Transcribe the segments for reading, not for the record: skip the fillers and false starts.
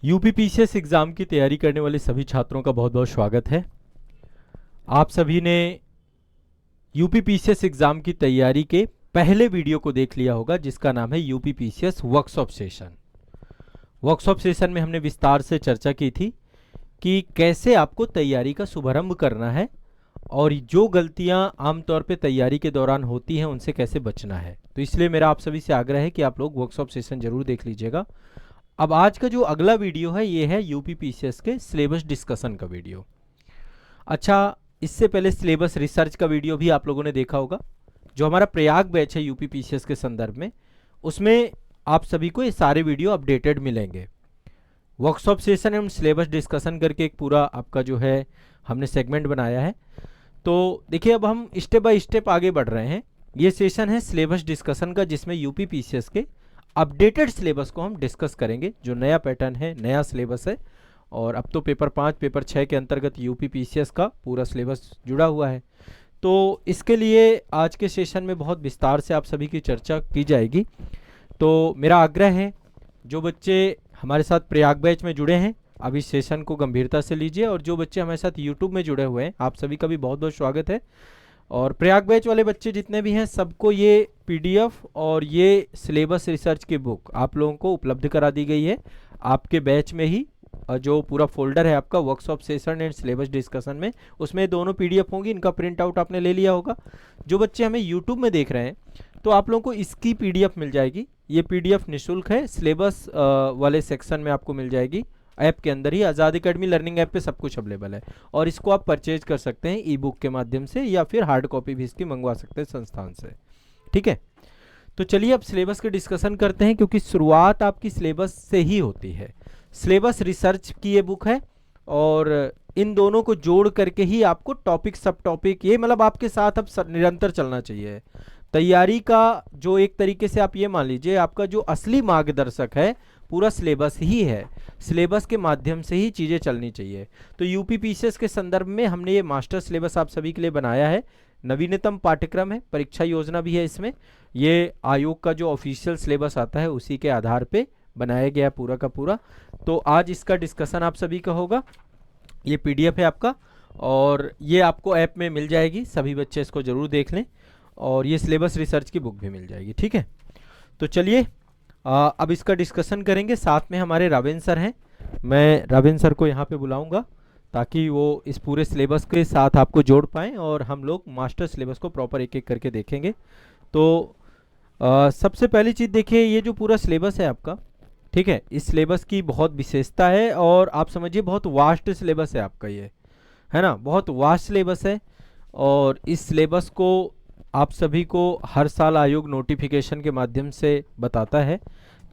UPPCS exam की तैयारी करने वाले सभी छात्रों का बहुत बहुत स्वागत है। आप सभी ने यूपीपीसीएस एग्ज़ाम की तैयारी के पहले वीडियो को देख लिया होगा जिसका नाम है UPPCS workshop session. Workshop session में हमने विस्तार से चर्चा की थी कि कैसे आपको तैयारी का शुभारंभ करना है और जो गलतियां आमतौर पे तैयारी के दौरान होती हैं उनसे कैसे बचना है। तो इसलिए मेरा आप सभी से आग्रह है कि आप लोग वर्कशॉप सेशन जरूर देख लीजिएगा। अब आज का जो अगला वीडियो है ये है यूपीपीसीएस के सिलेबस डिस्कशन का वीडियो। अच्छा, इससे पहले सिलेबस रिसर्च का वीडियो भी आप लोगों ने देखा होगा जो हमारा प्रयाग बैच है यूपीपीसीएस के संदर्भ में, उसमें आप सभी को ये सारे वीडियो अपडेटेड मिलेंगे। वर्कशॉप सेशन एवं सिलेबस डिस्कशन करके एक पूरा आपका जो है हमने सेगमेंट बनाया है। तो देखिए अब हम स्टेप बाय स्टेप आगे बढ़ रहे हैं। ये सेशन है सिलेबस डिस्कशन का जिसमें यूपीपीसीएस के अपडेटेड सिलेबस को हम डिस्कस करेंगे। जो नया पैटर्न है, नया सिलेबस है और अब तो पेपर 5 पेपर 6 के अंतर्गत यूपीपीसीएस का पूरा सिलेबस जुड़ा हुआ है। तो इसके लिए आज के सेशन में बहुत विस्तार से आप सभी की चर्चा की जाएगी। तो मेरा आग्रह है जो बच्चे हमारे साथ प्रयाग बैच में जुड़े हैं अब इस सेशन को गंभीरता से लीजिए, और जो बच्चे हमारे साथ यूट्यूब में जुड़े हुए हैं आप सभी का भी बहुत बहुत स्वागत है। और प्रयाग बैच वाले बच्चे जितने भी हैं सबको ये पीडीएफ और ये सिलेबस रिसर्च की बुक आप लोगों को उपलब्ध करा दी गई है आपके बैच में ही। जो पूरा फोल्डर है आपका workshop session and syllabus discussion में, उसमें दोनों पीडीएफ होंगी। इनका प्रिंट आउट आपने ले लिया होगा। जो बच्चे हमें यूट्यूब में देख रहे हैं तो आप लोगों को इसकी पीडीएफ मिल जाएगी। ये पीडीएफ निःशुल्क है, सिलेबस वाले सेक्शन में आपको मिल जाएगी। ऐप के अंदर ही आज़ाद एकेडमी लर्निंग ऐप पे सब कुछ अवेलेबल है और इसको आप परचेज कर सकते हैं ई बुक के माध्यम से या फिर हार्ड कॉपी भी इसकी मंगवा सकते हैं संस्थान से। ठीक है, तो चलिए अब सिलेबस के डिस्कशन करते हैं क्योंकि शुरुआत आपकी सिलेबस से ही होती है। सिलेबस रिसर्च की ये बुक है और इन दोनों को जोड़ करके ही आपको टॉपिक सब टॉपिक ये मतलब आपके साथ अब निरंतर चलना चाहिए। तैयारी का जो एक तरीके से आप ये मान लीजिए आपका जो असली मार्गदर्शक है पूरा सिलेबस ही है। सिलेबस के माध्यम से ही चीज़ें चलनी चाहिए। तो यूपीपीसीएस के संदर्भ में हमने ये मास्टर सिलेबस आप सभी के लिए बनाया है। नवीनतम पाठ्यक्रम है, परीक्षा योजना भी है इसमें। ये आयोग का जो ऑफिशियल सिलेबस आता है उसी के आधार पे बनाया गया पूरा का पूरा। तो आज इसका डिस्कशन आप सभी का होगा। ये पीडीएफ है आपका और ये आपको ऐप में मिल जाएगी, सभी बच्चे इसको ज़रूर देख लें। और ये सिलेबस रिसर्च की बुक भी मिल जाएगी। ठीक है, तो चलिए अब इसका डिस्कशन करेंगे। साथ में हमारे रावेन सर हैं, मैं रावेन सर को यहाँ पे बुलाऊंगा ताकि वो इस पूरे सिलेबस के साथ आपको जोड़ पाएँ और हम लोग मास्टर सिलेबस को प्रॉपर एक एक करके देखेंगे। तो सबसे पहली चीज़ देखिए, ये जो पूरा सिलेबस है आपका, ठीक है, इस सिलेबस की बहुत विशेषता है और आप समझिए बहुत वास्ट सिलेबस है आपका ये, है ना, बहुत वास्ट सिलेबस है। और इस सिलेबस को आप सभी को हर साल आयोग नोटिफिकेशन के माध्यम से बताता है।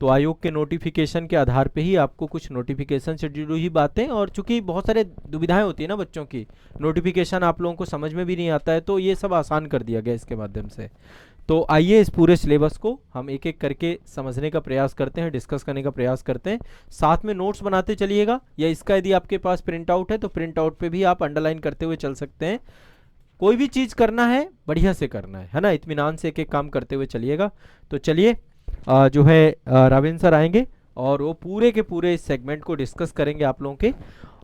तो आयोग के नोटिफिकेशन के आधार पे ही आपको कुछ नोटिफिकेशन से जुड़ी हुई बातें, और चूंकि बहुत सारे दुविधाएं होती है ना बच्चों की, नोटिफिकेशन आप लोगों को समझ में भी नहीं आता है, तो ये सब आसान कर दिया गया इसके माध्यम से। तो आइए इस पूरे सिलेबस को हम एक एक करके समझने का प्रयास करते हैं, डिस्कस करने का प्रयास करते हैं। साथ में नोट्स बनाते चलिएगा, या इसका यदि आपके पास प्रिंट आउट है तो प्रिंट आउट पे भी आप अंडरलाइन करते हुए चल सकते हैं। कोई भी चीज़ करना है बढ़िया से करना है ना, इत्मीनान से एक एक काम करते हुए चलिएगा। तो चलिए जो है राविन सर आएंगे और वो पूरे के पूरे इस सेगमेंट को डिस्कस करेंगे आप लोगों के।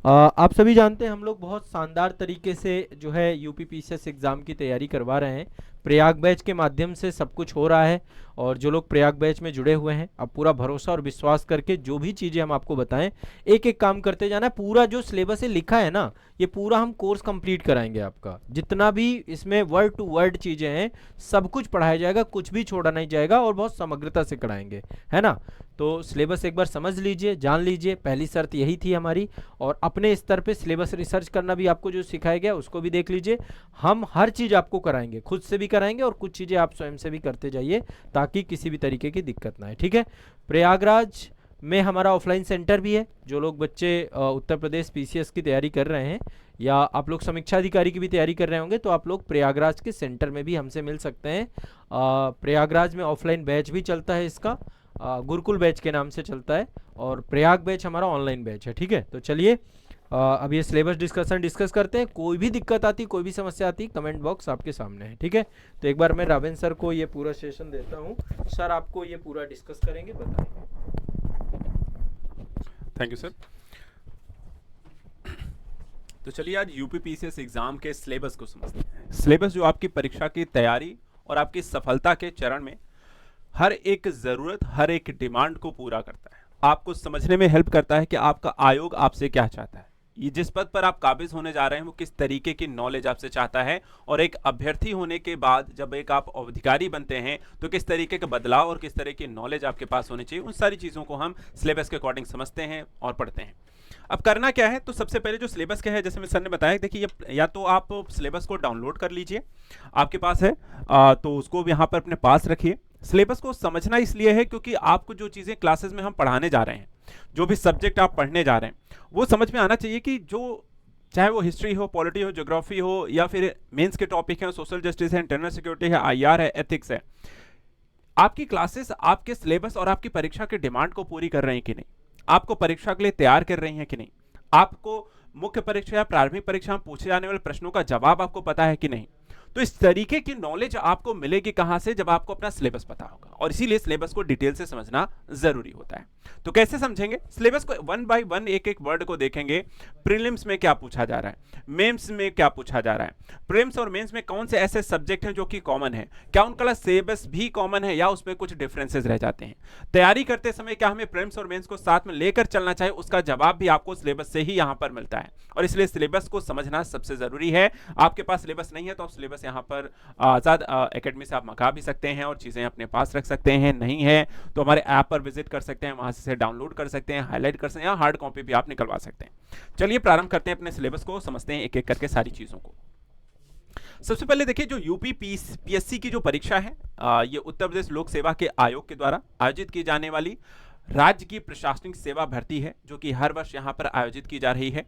आप सभी जानते हैं हम लोग बहुत शानदार तरीके से जो है यूपीपीसीएस एग्ज़ाम की तैयारी करवा रहे हैं। प्रयाग बैच के माध्यम से सब कुछ हो रहा है और जो लोग प्रयाग बैच में जुड़े हुए हैं अब पूरा भरोसा और विश्वास करके जो भी चीज़ें हम आपको बताएं एक एक काम करते जाना है। पूरा जो सिलेबस है लिखा है ना, ये पूरा हम कोर्स कंप्लीट कराएंगे आपका। जितना भी इसमें वर्ड टू वर्ड चीज़ें हैं सब कुछ पढ़ाया जाएगा, कुछ भी छोड़ा नहीं जाएगा और बहुत समग्रता से कराएंगे, है ना। तो सिलेबस एक बार समझ लीजिए, जान लीजिए, पहली शर्त यही थी हमारी। और अपने स्तर पे सिलेबस रिसर्च करना भी आपको जो सिखाया गया उसको भी देख लीजिए। हम हर चीज़ आपको कराएंगे, खुद से भी कराएंगे और कुछ चीज़ें आप स्वयं से भी करते जाइए ताकि किसी भी तरीके की दिक्कत ना आए। ठीक है, प्रयागराज में हमारा ऑफलाइन सेंटर भी है। जो लोग बच्चे उत्तर प्रदेश पीसीएस की तैयारी कर रहे हैं या आप लोग समीक्षा अधिकारी की भी तैयारी कर रहे होंगे तो आप लोग प्रयागराज के सेंटर में भी हमसे मिल सकते हैं। प्रयागराज में ऑफलाइन बैच भी चलता है, इसका गुरुकुल बैच के नाम से चलता है, और प्रयाग बैच हमारा ऑनलाइन बैच है। ठीक है, तो चलिए अब ये सिलेबस डिस्कस करते हैं। कोई भी दिक्कत आती, कोई भी समस्या आती, कमेंट बॉक्स आपके सामने है। ठीक है, तो एक बार मैं रावेन सर को ये पूरा सेशन देता हूँ। सर आपको ये पूरा डिस्कस करेंगे, बताएंगे। Thank you sir. तो चलिए आज यूपीपीसीएस एग्जाम के सिलेबस को समझते हैं। सिलेबस जो आपकी परीक्षा की तैयारी और आपकी सफलता के चरण में हर एक जरूरत, हर एक डिमांड को पूरा करता है, आपको समझने में हेल्प करता है कि आपका आयोग आपसे क्या चाहता है, ये जिस पद पर आप काबिज होने जा रहे हैं वो किस तरीके की नॉलेज आपसे चाहता है, और एक अभ्यर्थी होने के बाद जब एक आप अधिकारी बनते हैं तो किस तरीके का बदलाव और किस तरह की नॉलेज आपके पास होनी चाहिए। उन सारी चीज़ों को हम सिलेबस के अकॉर्डिंग समझते हैं और पढ़ते हैं। अब करना क्या है, तो सबसे पहले जो सिलेबस क्या है, जैसे मैं सर ने बताया, देखिए या तो आप सिलेबस को डाउनलोड कर लीजिए, आपके पास है तो उसको यहाँ पर अपने पास रखिए। सिलेबस को समझना इसलिए है क्योंकि आपको जो चीज़ें क्लासेस में हम पढ़ाने जा रहे हैं, जो भी सब्जेक्ट आप पढ़ने जा रहे हैं, वो समझ में आना चाहिए कि जो चाहे वो हिस्ट्री हो, पॉलिटी हो, ज्योग्राफी हो, या फिर मेंस के टॉपिक हैं, सोशल जस्टिस है, इंटरनल सिक्योरिटी है, आईआर है, एथिक्स है, आपकी क्लासेस आपके सिलेबस और आपकी परीक्षा की डिमांड को पूरी कर रही हैं कि नहीं, आपको परीक्षा के लिए तैयार कर रही हैं कि नहीं, आपको मुख्य परीक्षा या प्रारंभिक परीक्षा में पूछे जाने वाले प्रश्नों का जवाब आपको पता है कि नहीं। तो इस तरीके की नॉलेज आपको मिलेगी कहां से, जब आपको अपना सिलेबस पता होगा, और इसीलिए सिलेबस को डिटेल से समझना जरूरी होता है। तो कैसे समझेंगे सिलेबस को, वन बाय वन एक एक वर्ड को देखेंगे। प्रीलिम्स में क्या पूछा जा रहा है, मेंस में क्या पूछा जा रहा है, प्रीलिम्स और मेंस में कौन से ऐसे सब्जेक्ट हैं जो कि कॉमन है, क्या उनका सिलेबस भी कॉमन है या उसमें कुछ डिफरेंसेस रह जाते हैं। तैयारी करते समय क्या हमें प्रीलिम्स और मेंस को साथ में लेकर चलना चाहिए, उसका जवाब भी आपको सिलेबस से ही यहां पर मिलता है, और इसलिए सिलेबस को समझना सबसे जरूरी है। आपके पास सिलेबस नहीं है तो आप सिलेबस यहाँ पर आजाद एकेडमी से आप मंगा भी सकते हैं और चीजें अपने पास रख सकते हैं। नहीं है तो हमारे ऐप पर विजिट कर सकते हैं, वहां से डाउनलोड कर सकते हैं, हाईलाइट कर सकते हैं, या हार्ड कॉपी भी आप निकलवा सकते हैं। चलिए प्रारंभ करते हैं अपने सिलेबस को, समझते हैं एक एक करके सारी चीजों को। सबसे पहले देखिए, जो यूपी पीएससी की जो परीक्षा है, ये उत्तर प्रदेश लोक सेवा के आयोग के द्वारा आयोजित की जाने वाली राज्य की प्रशासनिक सेवा भर्ती है, जो कि हर वर्ष यहाँ पर आयोजित की जा रही है।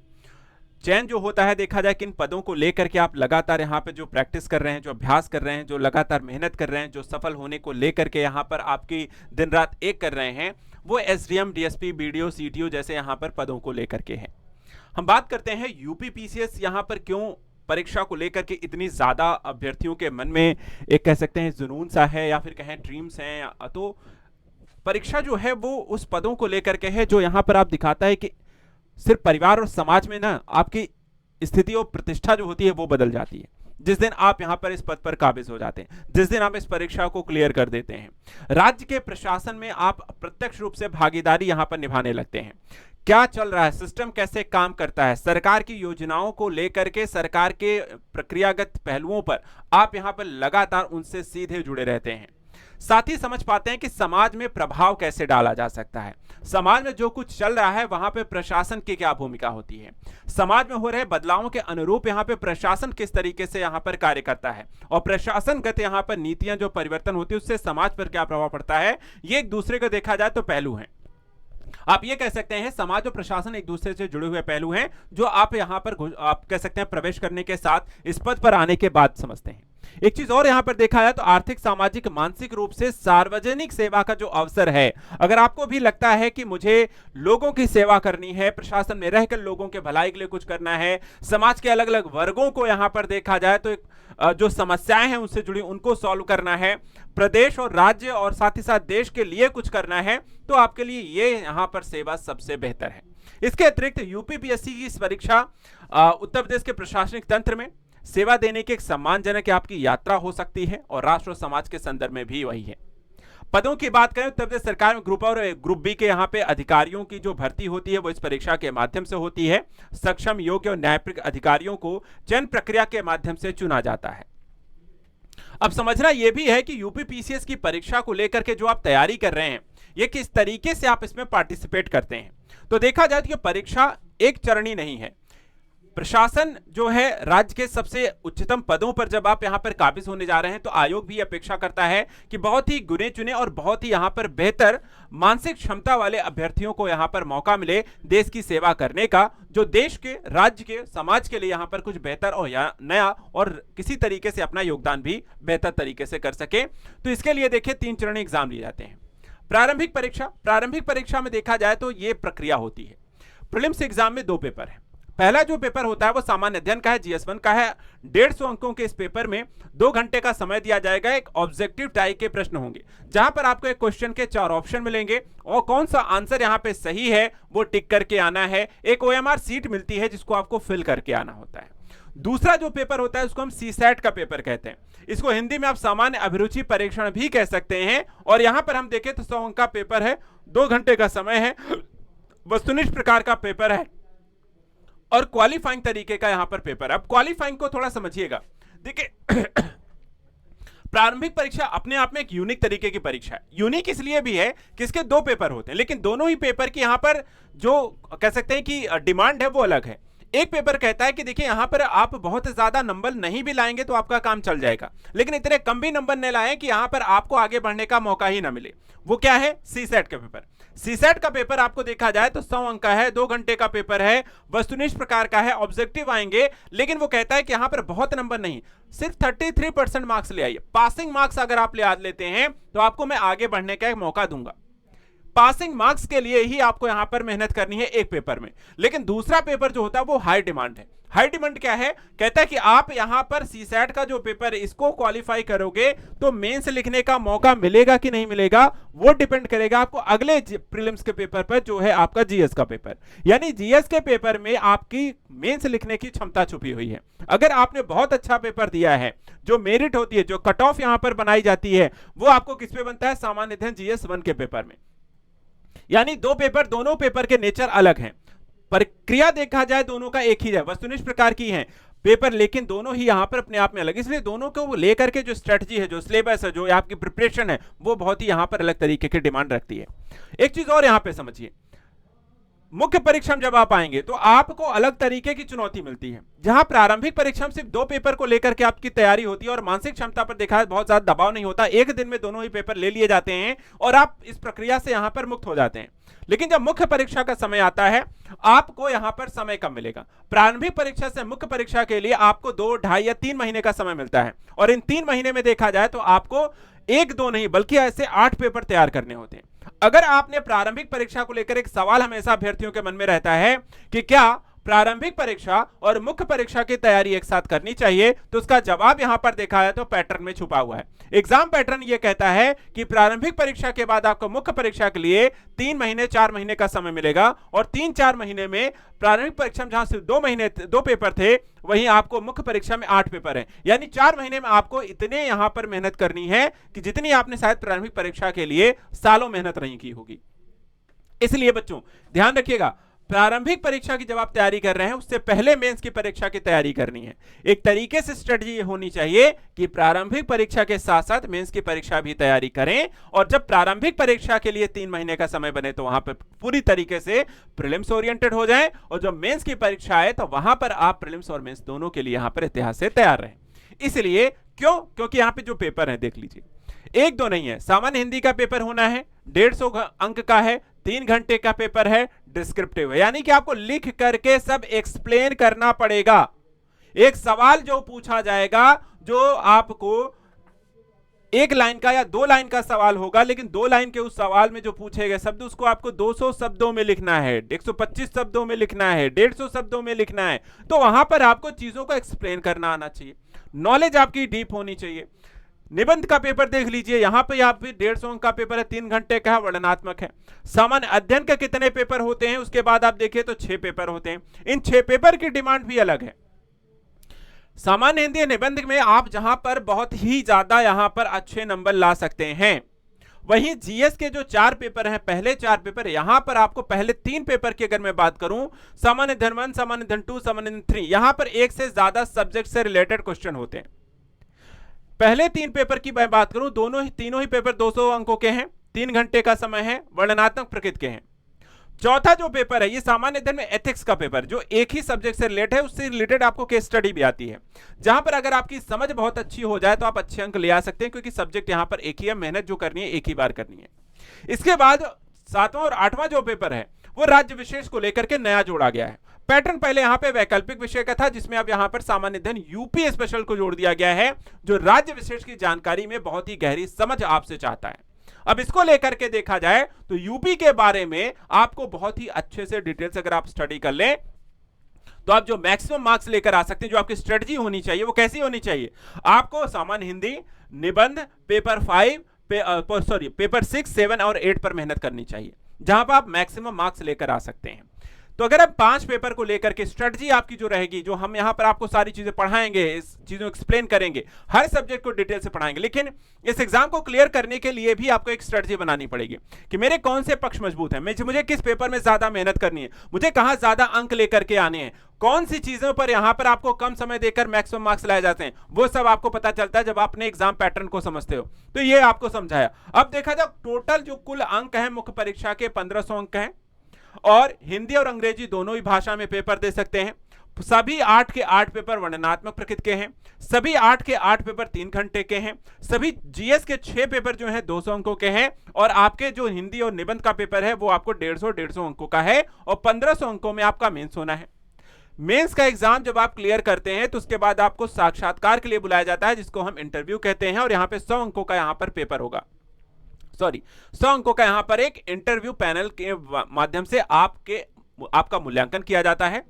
चयन जो होता है, देखा जाए किन पदों को लेकर के आप लगातार यहाँ पे जो प्रैक्टिस कर रहे हैं, जो अभ्यास कर रहे हैं, जो लगातार मेहनत कर रहे हैं, जो सफल होने को लेकर के यहाँ पर आपकी दिन रात एक कर रहे हैं, वो एसडीएम, डीएसपी, बीडीओ, सीटीओ जैसे यहाँ पर पदों को लेकर के है। हम बात करते हैं यूपी पीसीएस यहाँ पर क्यों परीक्षा को लेकर के इतनी ज्यादा अभ्यर्थियों के मन में एक कह सकते हैं जुनून सा है, या फिर कहें ड्रीम्स हैं। तो परीक्षा जो है वो उस पदों को लेकर के है जो यहाँ पर आप दिखाता है कि सिर्फ परिवार और समाज में ना आपकी स्थिति और प्रतिष्ठा जो होती है वो बदल जाती है जिस दिन आप यहां पर इस पद पर काबिज हो जाते हैं, जिस दिन आप इस परीक्षा को क्लियर कर देते हैं। राज्य के प्रशासन में आप प्रत्यक्ष रूप से भागीदारी यहां पर निभाने लगते हैं। क्या चल रहा है, सिस्टम कैसे काम करता है, सरकार की योजनाओं को लेकर के, सरकार के प्रक्रियागत पहलुओं पर आप यहां पर लगातार उनसे सीधे जुड़े रहते हैं। साथ ही समझ पाते हैं कि समाज में प्रभाव कैसे डाला जा सकता है, समाज में जो कुछ चल रहा है वहां पे प्रशासन की क्या भूमिका होती है, समाज में हो रहे बदलावों के अनुरूप यहां पे प्रशासन किस तरीके से यहां पर कार्य करता है, और प्रशासनगत यहां पर नीतियां जो परिवर्तन होती है उससे समाज पर क्या प्रभाव पड़ता है। ये एक दूसरे को देखा जाए तो पहलू हैं, आप ये कह सकते हैं समाज और प्रशासन एक दूसरे से जुड़े हुए पहलू हैं जो आप यहां पर आप कह सकते हैं प्रवेश करने के साथ इस पद पर आने के बाद समझते हैं। एक चीज और यहां पर देखा जाए तो आर्थिक, सामाजिक, मानसिक रूप से सार्वजनिक सेवा का जो अवसर है, अगर आपको भी लगता है कि मुझे लोगों की सेवा करनी है, प्रशासन में रहकर लोगों के भलाई के लिए कुछ करना है, समाज के अलग अलग वर्गों को यहां पर देखा जाए तो जो समस्याएं हैं उनसे जुड़ी उनको सॉल्व करना है, प्रदेश और राज्य और साथ ही साथ देश के लिए कुछ करना है, तो आपके लिए ये यहां पर सेवा सबसे बेहतर है। इसके अतिरिक्त यूपीपीएससी की इस परीक्षा उत्तर प्रदेश के प्रशासनिक तंत्र में सेवा देने की एक सम्मानजनक आपकी यात्रा हो सकती है, और राष्ट्र और समाज के संदर्भ में भी वही है। पदों की बात करें उत्तर प्रदेश सरकार में ग्रुप और ग्रुप बी के यहाँ पे अधिकारियों की जो भर्ती होती है वो इस परीक्षा के माध्यम से होती है। सक्षम, योग्य और न्यायप्रिय अधिकारियों को चयन प्रक्रिया के माध्यम से चुना जाता है। अब समझना यह भी है कि यूपीपीसीएस की परीक्षा को लेकर के जो आप तैयारी कर रहे हैं, ये किस तरीके से आप इसमें पार्टिसिपेट करते हैं। तो देखा जाए तो परीक्षा एक चरणी नहीं है। प्रशासन जो है राज्य के सबसे उच्चतम पदों पर जब आप यहां पर काबिज होने जा रहे हैं, तो आयोग भी अपेक्षा करता है कि बहुत ही गुने चुने और बहुत ही यहां पर बेहतर मानसिक क्षमता वाले अभ्यर्थियों को यहां पर मौका मिले देश की सेवा करने का, जो देश के, राज्य के, समाज के लिए यहां पर कुछ बेहतर और नया और किसी तरीके से अपना योगदान भी बेहतर तरीके से कर सके। तो इसके लिए देखिए 3 चरण एग्जाम लिए जाते हैं। प्रारंभिक परीक्षा में देखा जाए तो यह प्रक्रिया होती है। प्रीलिम्स एग्जाम में 2 पेपर है। पहला जो पेपर होता है वो सामान्य अध्ययन का है, GS1 का है। 150 अंकों के इस पेपर में 2 घंटे का समय दिया जाएगा। एक ऑब्जेक्टिव टाइप के प्रश्न होंगे जहां पर आपको एक क्वेश्चन के 4 ऑप्शन मिलेंगे और कौन सा आंसर यहां पे सही है वो टिक करके आना है। एक OMR सीट मिलती है जिसको आपको फिल करके आना होता है। दूसरा जो पेपर होता है उसको हम CSAT का पेपर कहते हैं। इसको हिंदी में आप सामान्य अभिरुचि परीक्षण भी कह सकते हैं। और यहां पर हम देखें तो 100 अंक का पेपर है, 2 घंटे का समय है, वस्तुनिष्ठ प्रकार का पेपर है और क्वालिफाइंग तरीके का यहां पर पेपर। अब क्वालिफाइंग को थोड़ा समझिएगा। देखिए प्रारंभिक परीक्षा अपने आप में एक यूनिक तरीके की परीक्षा है। यूनिक इसलिए भी है कि इसके 2 पेपर होते हैं, लेकिन दोनों ही पेपर की यहां पर जो कह सकते हैं कि डिमांड है वो अलग है। एक पेपर कहता है कि देखिए यहां पर आप बहुत ज्यादा नंबर नहीं भी लाएंगे तो आपका काम चल जाएगा, लेकिन इतने कम भी नंबर नहीं लाएं कि यहां पर आपको आगे बढ़ने का मौका ही ना मिले। वो क्या है? CSAT का पेपर। CSAT का पेपर आपको देखा जाए तो 100 अंक का है, 2 घंटे का पेपर है, वस्तुनिष्ठ प्रकार का है, ऑब्जेक्टिव आएंगे, लेकिन वो कहता है कि यहां पर बहुत नंबर नहीं, सिर्फ 33% मार्क्स ले आइए। पासिंग मार्क्स अगर आप ले लेते हैं तो आपको मैं आगे बढ़ने का एक मौका दूंगा। पासिंग मार्क्स के लिए ही आपको यहां पर मेहनत करनी है एक पेपर में। लेकिन दूसरा पेपर जो होता है वो हाई डिमांड है। हाई डिमांड क्या है? कहता है कि आप यहां पर CSAT का जो पेपर है इसको क्वालिफाई करोगे तो मेंस लिखने का मौका मिलेगा कि नहीं मिलेगा वो डिपेंड करेगा आपको अगले प्रीलिम्स के पेपर पर, जो है आपका GS का पेपर। यानी GS के पेपर में आपकी मेंस लिखने की क्षमता छुपी हुई है। अगर आपने बहुत अच्छा पेपर दिया है, जो मेरिट होती है, जो कट ऑफ यहां पर बनाई जाती है, वो आपको किस पे बनता है? सामान्य अध्ययन GS1 के पेपर में। यानी 2 पेपर, दोनों पेपर के नेचर अलग हैं। प्रक्रिया देखा जाए दोनों का एक ही है, वस्तुनिष्ठ प्रकार की है पेपर, लेकिन दोनों ही यहां पर अपने आप में अलग। इसलिए दोनों को लेकर के जो स्ट्रेटजी है, जो सिलेबस है, जो आपकी प्रिपरेशन है, वो बहुत ही यहां पर अलग तरीके की डिमांड रखती है। एक चीज और यहां पे समझिए, मुख्य परीक्षा में जब आप आएंगे तो आपको अलग तरीके की चुनौती मिलती है। जहां प्रारंभिक परीक्षा में सिर्फ 2 पेपर को लेकर के आपकी तैयारी होती है और मानसिक क्षमता पर देखा है बहुत ज्यादा दबाव नहीं होता, एक दिन में दोनों ही पेपर ले लिए जाते हैं और आप इस प्रक्रिया से यहां पर मुक्त हो जाते हैं। लेकिन जब मुख्य परीक्षा का समय आता है आपको यहां पर समय कम मिलेगा। प्रारंभिक परीक्षा से मुख्य परीक्षा के लिए आपको 2, 2.5 या 3 महीने का समय मिलता है और इन 3 महीने में देखा जाए तो आपको 1-2 नहीं बल्कि ऐसे 8 पेपर तैयार करने होते हैं। अगर आपने प्रारंभिक परीक्षा को लेकर, एक सवाल हमेशा अभ्यर्थियों के मन में रहता है कि क्या प्रारंभिक परीक्षा और मुख्य परीक्षा की तैयारी एक साथ करनी चाहिए, तो उसका जवाब यहां पर देखा है तो पैटर्न में छुपा हुआ है। एग्जाम पैटर्न यह कहता है कि प्रारंभिक परीक्षा के बाद आपको मुख्य परीक्षा के लिए 3 महीने 4 महीने का समय मिलेगा और 3-4 महीने में प्रारंभिक परीक्षा में जहां सिर्फ 2 पेपर थे, वहीं आपको मुख्य परीक्षा में 8 पेपर हैं। यानी 4 महीने में आपको इतने यहां पर मेहनत करनी है कि जितनी आपने शायद प्रारंभिक परीक्षा के लिए सालों मेहनत नहीं की होगी। इसलिए बच्चों ध्यान रखिएगा, प्रारंभिक परीक्षा की जब आप तैयारी कर रहे हैं उससे पहले मेंस की परीक्षा की तैयारी करनी है। एक तरीके से स्ट्रेटजी होनी चाहिए कि प्रारंभिक परीक्षा के साथ साथ मेंस की परीक्षा भी तैयारी करें और जब प्रारंभिक परीक्षा के लिए 3 महीने का समय बने तो वहां पर पूरी तरीके से प्रीलिम्स ओरिएंटेड हो जाएं और जब मेंस की परीक्षा आए तो वहां पर आप प्रीलिम्स और मेंस दोनों के लिए यहां पर इतिहास से तैयार रहें। इसलिए क्योंकि यहां पे जो पेपर है देख लीजिए, 1-2 नहीं है। सामान्य हिंदी का पेपर होना है, 150 अंक का है, 3 घंटे का पेपर है, डिस्क्रिप्टिव है, यानी कि आपको लिख करके सब एक्सप्लेन करना पड़ेगा। एक सवाल जो पूछा जाएगा, जो आपको 1 लाइन का या 2 लाइन का सवाल होगा, लेकिन 2 लाइन के उस सवाल में जो पूछे गए शब्द उसको आपको 200 शब्दों में लिखना है, 125 शब्दों में लिखना है, 150 शब्दों में लिखना है। तो वहां पर आपको चीजों को एक्सप्लेन करना आना चाहिए, नॉलेज आपकी डीप होनी चाहिए। निबंध का पेपर देख लीजिए, यहां पे आप 150 अंक का पेपर है, 3 घंटे का है, वर्णनात्मक है। सामान्य अध्ययन के कितने पेपर होते हैं उसके बाद आप देखिए तो 6 पेपर होते हैं। इन 6 पेपर की डिमांड भी अलग है। सामान्य हिंदी निबंध में आप जहां पर बहुत ही ज्यादा यहां पर अच्छे नंबर ला सकते हैं, वहीं जीएस के जो 4 पेपर हैं, पहले 4 पेपर, यहां पर आपको पहले 3 पेपर की अगर मैं बात करूं, सामान्य अध्ययन 1, सामान्य अध्ययन 2, सामान्य अध्ययन 3, यहां पर 1 से ज्यादा सब्जेक्ट से रिलेटेड क्वेश्चन होते हैं। पहले 3 पेपर की मैं बात करूं, तीनों ही पेपर 200 अंकों के हैं, 3 घंटे का समय है, वर्णनात्मक प्रकृति के हैं। चौथा जो पेपर है ये सामान्य अध्ययन में एथिक्स का पेपर, जो एक ही सब्जेक्ट से रिलेटेड है, उससे रिलेटेड आपको केस स्टडी भी आती है, जहां पर अगर आपकी समझ बहुत अच्छी हो जाए तो आप अच्छे अंक ले आ सकते हैं, क्योंकि सब्जेक्ट यहां पर एक ही है, मेहनत जो करनी है एक ही बार करनी है। इसके बाद 7वां और 8वां जो पेपर है वो राज्य विशेष को लेकर के नया जोड़ा गया है। पैटर्न पहले यहां पे वैकल्पिक विषय का था, जिसमें अब यहां पर सामान्य अध्ययन यूपी स्पेशल को जोड़ दिया गया है, जो राज्य विशेष की जानकारी में बहुत ही गहरी समझ आपसे चाहता है। अब इसको लेकर के देखा जाए तो यूपी के बारे में आपको बहुत ही अच्छे से डिटेल्स अगर आप स्टडी कर लें तो आप जो मैक्सिमम मार्क्स लेकर आ सकते हैं, जो आपकी स्ट्रेटजी होनी चाहिए वो कैसी होनी चाहिए, आपको सामान्य हिंदी, निबंध, पेपर 5, पेपर 6, 7 और 8 पर मेहनत करनी चाहिए, जहां पर आप मैक्सिमम मार्क्स लेकर आ सकते हैं। तो अगर आप 5 पेपर को लेकर के स्ट्रेटजी आपकी जो रहेगी, जो हम यहां पर आपको सारी चीजें पढ़ाएंगे, इस चीजों एक्सप्लेन करेंगे, हर सब्जेक्ट को डिटेल से पढ़ाएंगे, लेकिन इस एग्जाम को क्लियर करने के लिए भी आपको एक स्ट्रेटजी बनानी पड़ेगी कि मेरे कौन से पक्ष मजबूत हैं, मुझे किस पेपर में ज्यादा मेहनत करनी है, मुझे कहां ज्यादा अंक लेकर के आने हैं, कौन सी चीजों पर यहां पर आपको कम समय देकर मैक्सिमम मार्क्स लाए जाते हैं, वो सब आपको पता चलता है जब आपने एग्जाम पैटर्न को समझते हो। तो ये आपको समझाया। अब देखा जाए टोटल जो कुल अंक है मुख्य परीक्षा के 1500 अंक हैं, और हिंदी और अंग्रेजी दोनों ही भाषा में पेपर दे सकते हैं। सभी 8 के 8 पेपर वर्णनात्मक प्रकृति के हैं, सभी 8 के 8 पेपर 3 घंटे के हैं, सभी जीएस के 6 पेपर जो हैं 200 अंकों के हैं, और आपके जो हिंदी और निबंध का पेपर है वो आपको 150 अंकों का है, और 1500 अंकों में आपका मेंस होना है। मेंस का एग्जाम जब आप क्लियर करते हैं तो उसके बाद आपको साक्षात्कार के लिए बुलाया जाता है, जिसको हम इंटरव्यू कहते हैं, और यहां पे 100 अंकों का यहां पर पेपर होगा, 100 अंकों का यहां पर एक इंटरव्यू पैनल के माध्यम से आपका मूल्यांकन किया जाता है।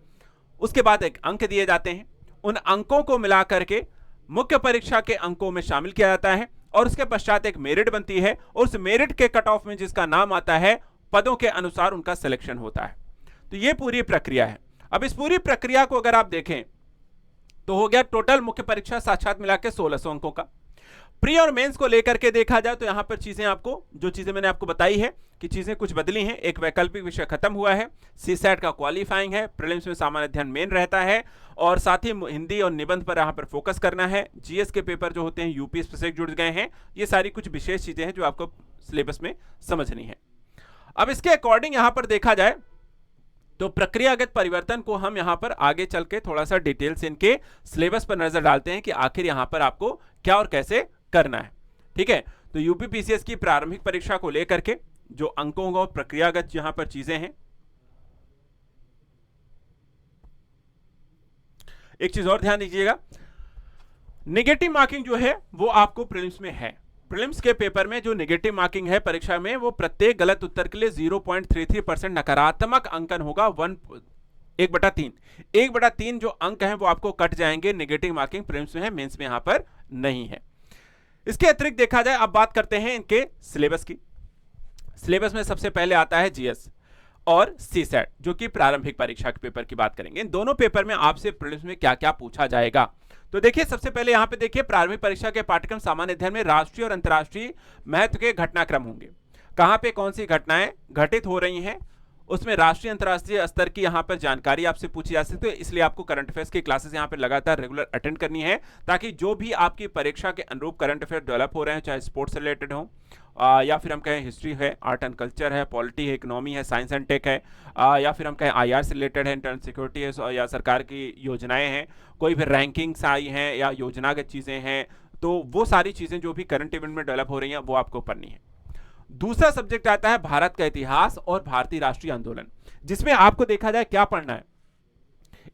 उसके बाद एक अंक दिए जाते हैं, उन अंकों को मिला करके मुख्य परीक्षा के अंकों में शामिल किया जाता है, और उसके पश्चात एक मेरिट बनती है, और उस मेरिट के कट ऑफ में जिसका नाम आता है, पदों के अनुसार उनका सिलेक्शन होता है। तो ये पूरी प्रक्रिया है। अब इस पूरी प्रक्रिया को अगर आप देखें तो हो गया टोटल मुख्य परीक्षा साक्षात मिला के 1600 अंकों का। प्री और मेंस को लेकर के देखा जाए तो यहां पर चीजें आपको, जो चीजें मैंने आपको बताई है कि चीजें कुछ बदली हैं। एक वैकल्पिक विषय खत्म हुआ है, सीसैट का क्वालिफाइंग है, प्रीलिम्स में सामान्य अध्ययन मेन रहता है, और साथ ही हिंदी और निबंध पर यहां पर फोकस करना है। जीएस के पेपर जो होते हैं यूपी स्पेसिफिक जुड़ गए हैं। ये सारी कुछ विशेष चीजें हैं जो आपको सिलेबस में समझनी है। अब इसके अकॉर्डिंग यहां पर देखा जाए तो प्रक्रियागत परिवर्तन को हम यहां पर आगे चल के थोड़ा सा डिटेल से इनके सिलेबस पर नजर डालते हैं कि आखिर यहां पर आपको क्या और कैसे करना है। ठीक है, तो यूपी पीसीएस की प्रारंभिक परीक्षा को लेकर के जो अंकों और प्रक्रियागत यहां पर चीजें हैं, एक चीज और ध्यान दीजिएगा, नेगेटिव मार्किंग जो है वो आपको प्रीलिम्स में है। प्रीलिम्स के पेपर में जो नेगेटिव मार्किंग है परीक्षा में, वो प्रत्येक गलत उत्तर के लिए 0.33% नकारात्मक अंकन होगा। 1/3 जो अंक हैं वो आपको कट जाएंगे। नेगेटिव मार्किंग प्रीलिम्स में है, मेंस में यहां पर नहीं है। इसके अतिरिक्त देखा जाए, अब बात करते हैं इनके सिलेबस की। सिलेबस में सबसे पहले आता है जीएस और सीसैट, जो कि प्रारंभिक परीक्षा के पेपर की बात करेंगे। इन दोनों पेपर में आपसे प्रीलिम्स में क्या क्या पूछा जाएगा, तो देखिए सबसे पहले यहां पे देखिए प्रारंभिक परीक्षा के पाठ्यक्रम सामान्य अध्ययन में राष्ट्रीय और अंतर्राष्ट्रीय महत्व के घटनाक्रम होंगे। कहां पे कौन सी घटनाएं घटित हो रही हैं, उसमें राष्ट्रीय अंतर्राष्ट्रीय स्तर की यहां पर जानकारी आपसे पूछी जा सकती है। इसलिए आपको करंट अफेयर्स की क्लासेस यहां पर लगातार रेगुलर अटेंड करनी है, ताकि जो भी आपकी परीक्षा के अनुरूप करंट अफेयर डेवलप हो रहे हैं, चाहे स्पोर्ट्स रिलेटेड हो या फिर हम कहें हिस्ट्री है, आर्ट एंड कल्चर है, पॉलिटी है, इकोनॉमी है, साइंस एंड टेक है, या फिर हम कहें आईआर से रिलेटेड है, इंटरनल सिक्योरिटी है, या सरकार की योजनाएं हैं, कोई भी रैंकिंग्स आई हैं या योजनागत चीजें हैं, तो वो सारी चीजें जो भी करंट इवेंट में डेवलप हो रही हैं वो आपको पढ़नी है। दूसरा सब्जेक्ट आता है भारत का इतिहास और भारतीय राष्ट्रीय आंदोलन, जिसमें आपको देखा जाए क्या पढ़ना है।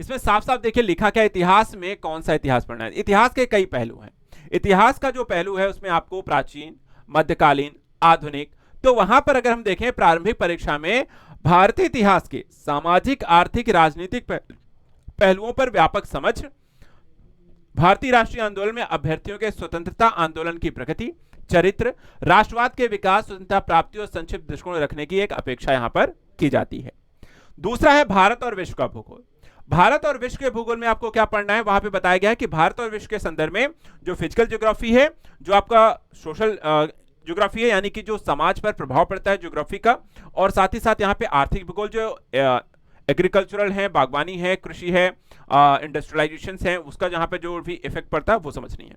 इसमें साफ साफ देखिए लिखा क्या, इतिहास में कौन सा इतिहास पढ़ना है। इतिहास के कई पहलू हैं। इतिहास का जो पहलू है उसमें आपको प्राचीन, मध्यकालीन, आधुनिक, तो वहां पर अगर हम देखें प्रारंभिक परीक्षा में भारतीय इतिहास के सामाजिक, आर्थिक, राजनीतिक पहलुओं पर व्यापक समझ, भारतीय राष्ट्रीय आंदोलन में अभ्यर्थियों के स्वतंत्रता आंदोलन की प्रगति, चरित्र, राष्ट्रवाद के विकास, स्वतंत्रता प्राप्ति और संक्षिप्त दृष्टिकोण रखने की एक अपेक्षा यहां पर की जाती है। दूसरा है भारत और विश्व का भूगोल। भारत और विश्व के भूगोल में आपको क्या पढ़ना है, वहां पे बताया गया है कि भारत और विश्व के संदर्भ में जो फिजिकल ज्योग्राफी है, जो आपका सोशल ज्योग्राफी है, यानी कि जो समाज पर प्रभाव पड़ता है ज्योग्राफी का, और साथ ही साथ यहाँ पे आर्थिक भूगोल जो एग्रीकल्चरल है, बागवानी है, कृषि है, इंडस्ट्रियलाइजेशन है, उसका जहाँ पे जो भी इफेक्ट पड़ता है वो समझनी है।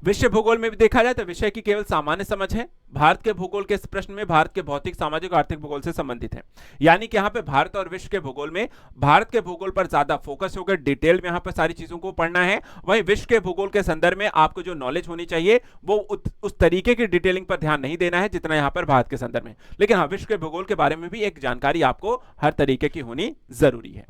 विश्व भूगोल में भी देखा जाए तो विषय की केवल सामान्य समझ है। भारत के भूगोल के प्रश्न में भारत के भौतिक, सामाजिक और आर्थिक भूगोल से संबंधित है, यानी कि यहाँ पे भारत और विश्व के भूगोल में भारत के भूगोल पर ज्यादा फोकस होकर डिटेल में यहाँ पर सारी चीजों को पढ़ना है। वहीं विश्व के भूगोल के संदर्भ में आपको जो नॉलेज होनी चाहिए वो उस तरीके की डिटेलिंग पर ध्यान नहीं देना है जितना यहाँ पर भारत के संदर्भ में। लेकिन हाँ, विश्व के भूगोल के बारे में भी एक जानकारी आपको हर तरीके की होनी जरूरी है।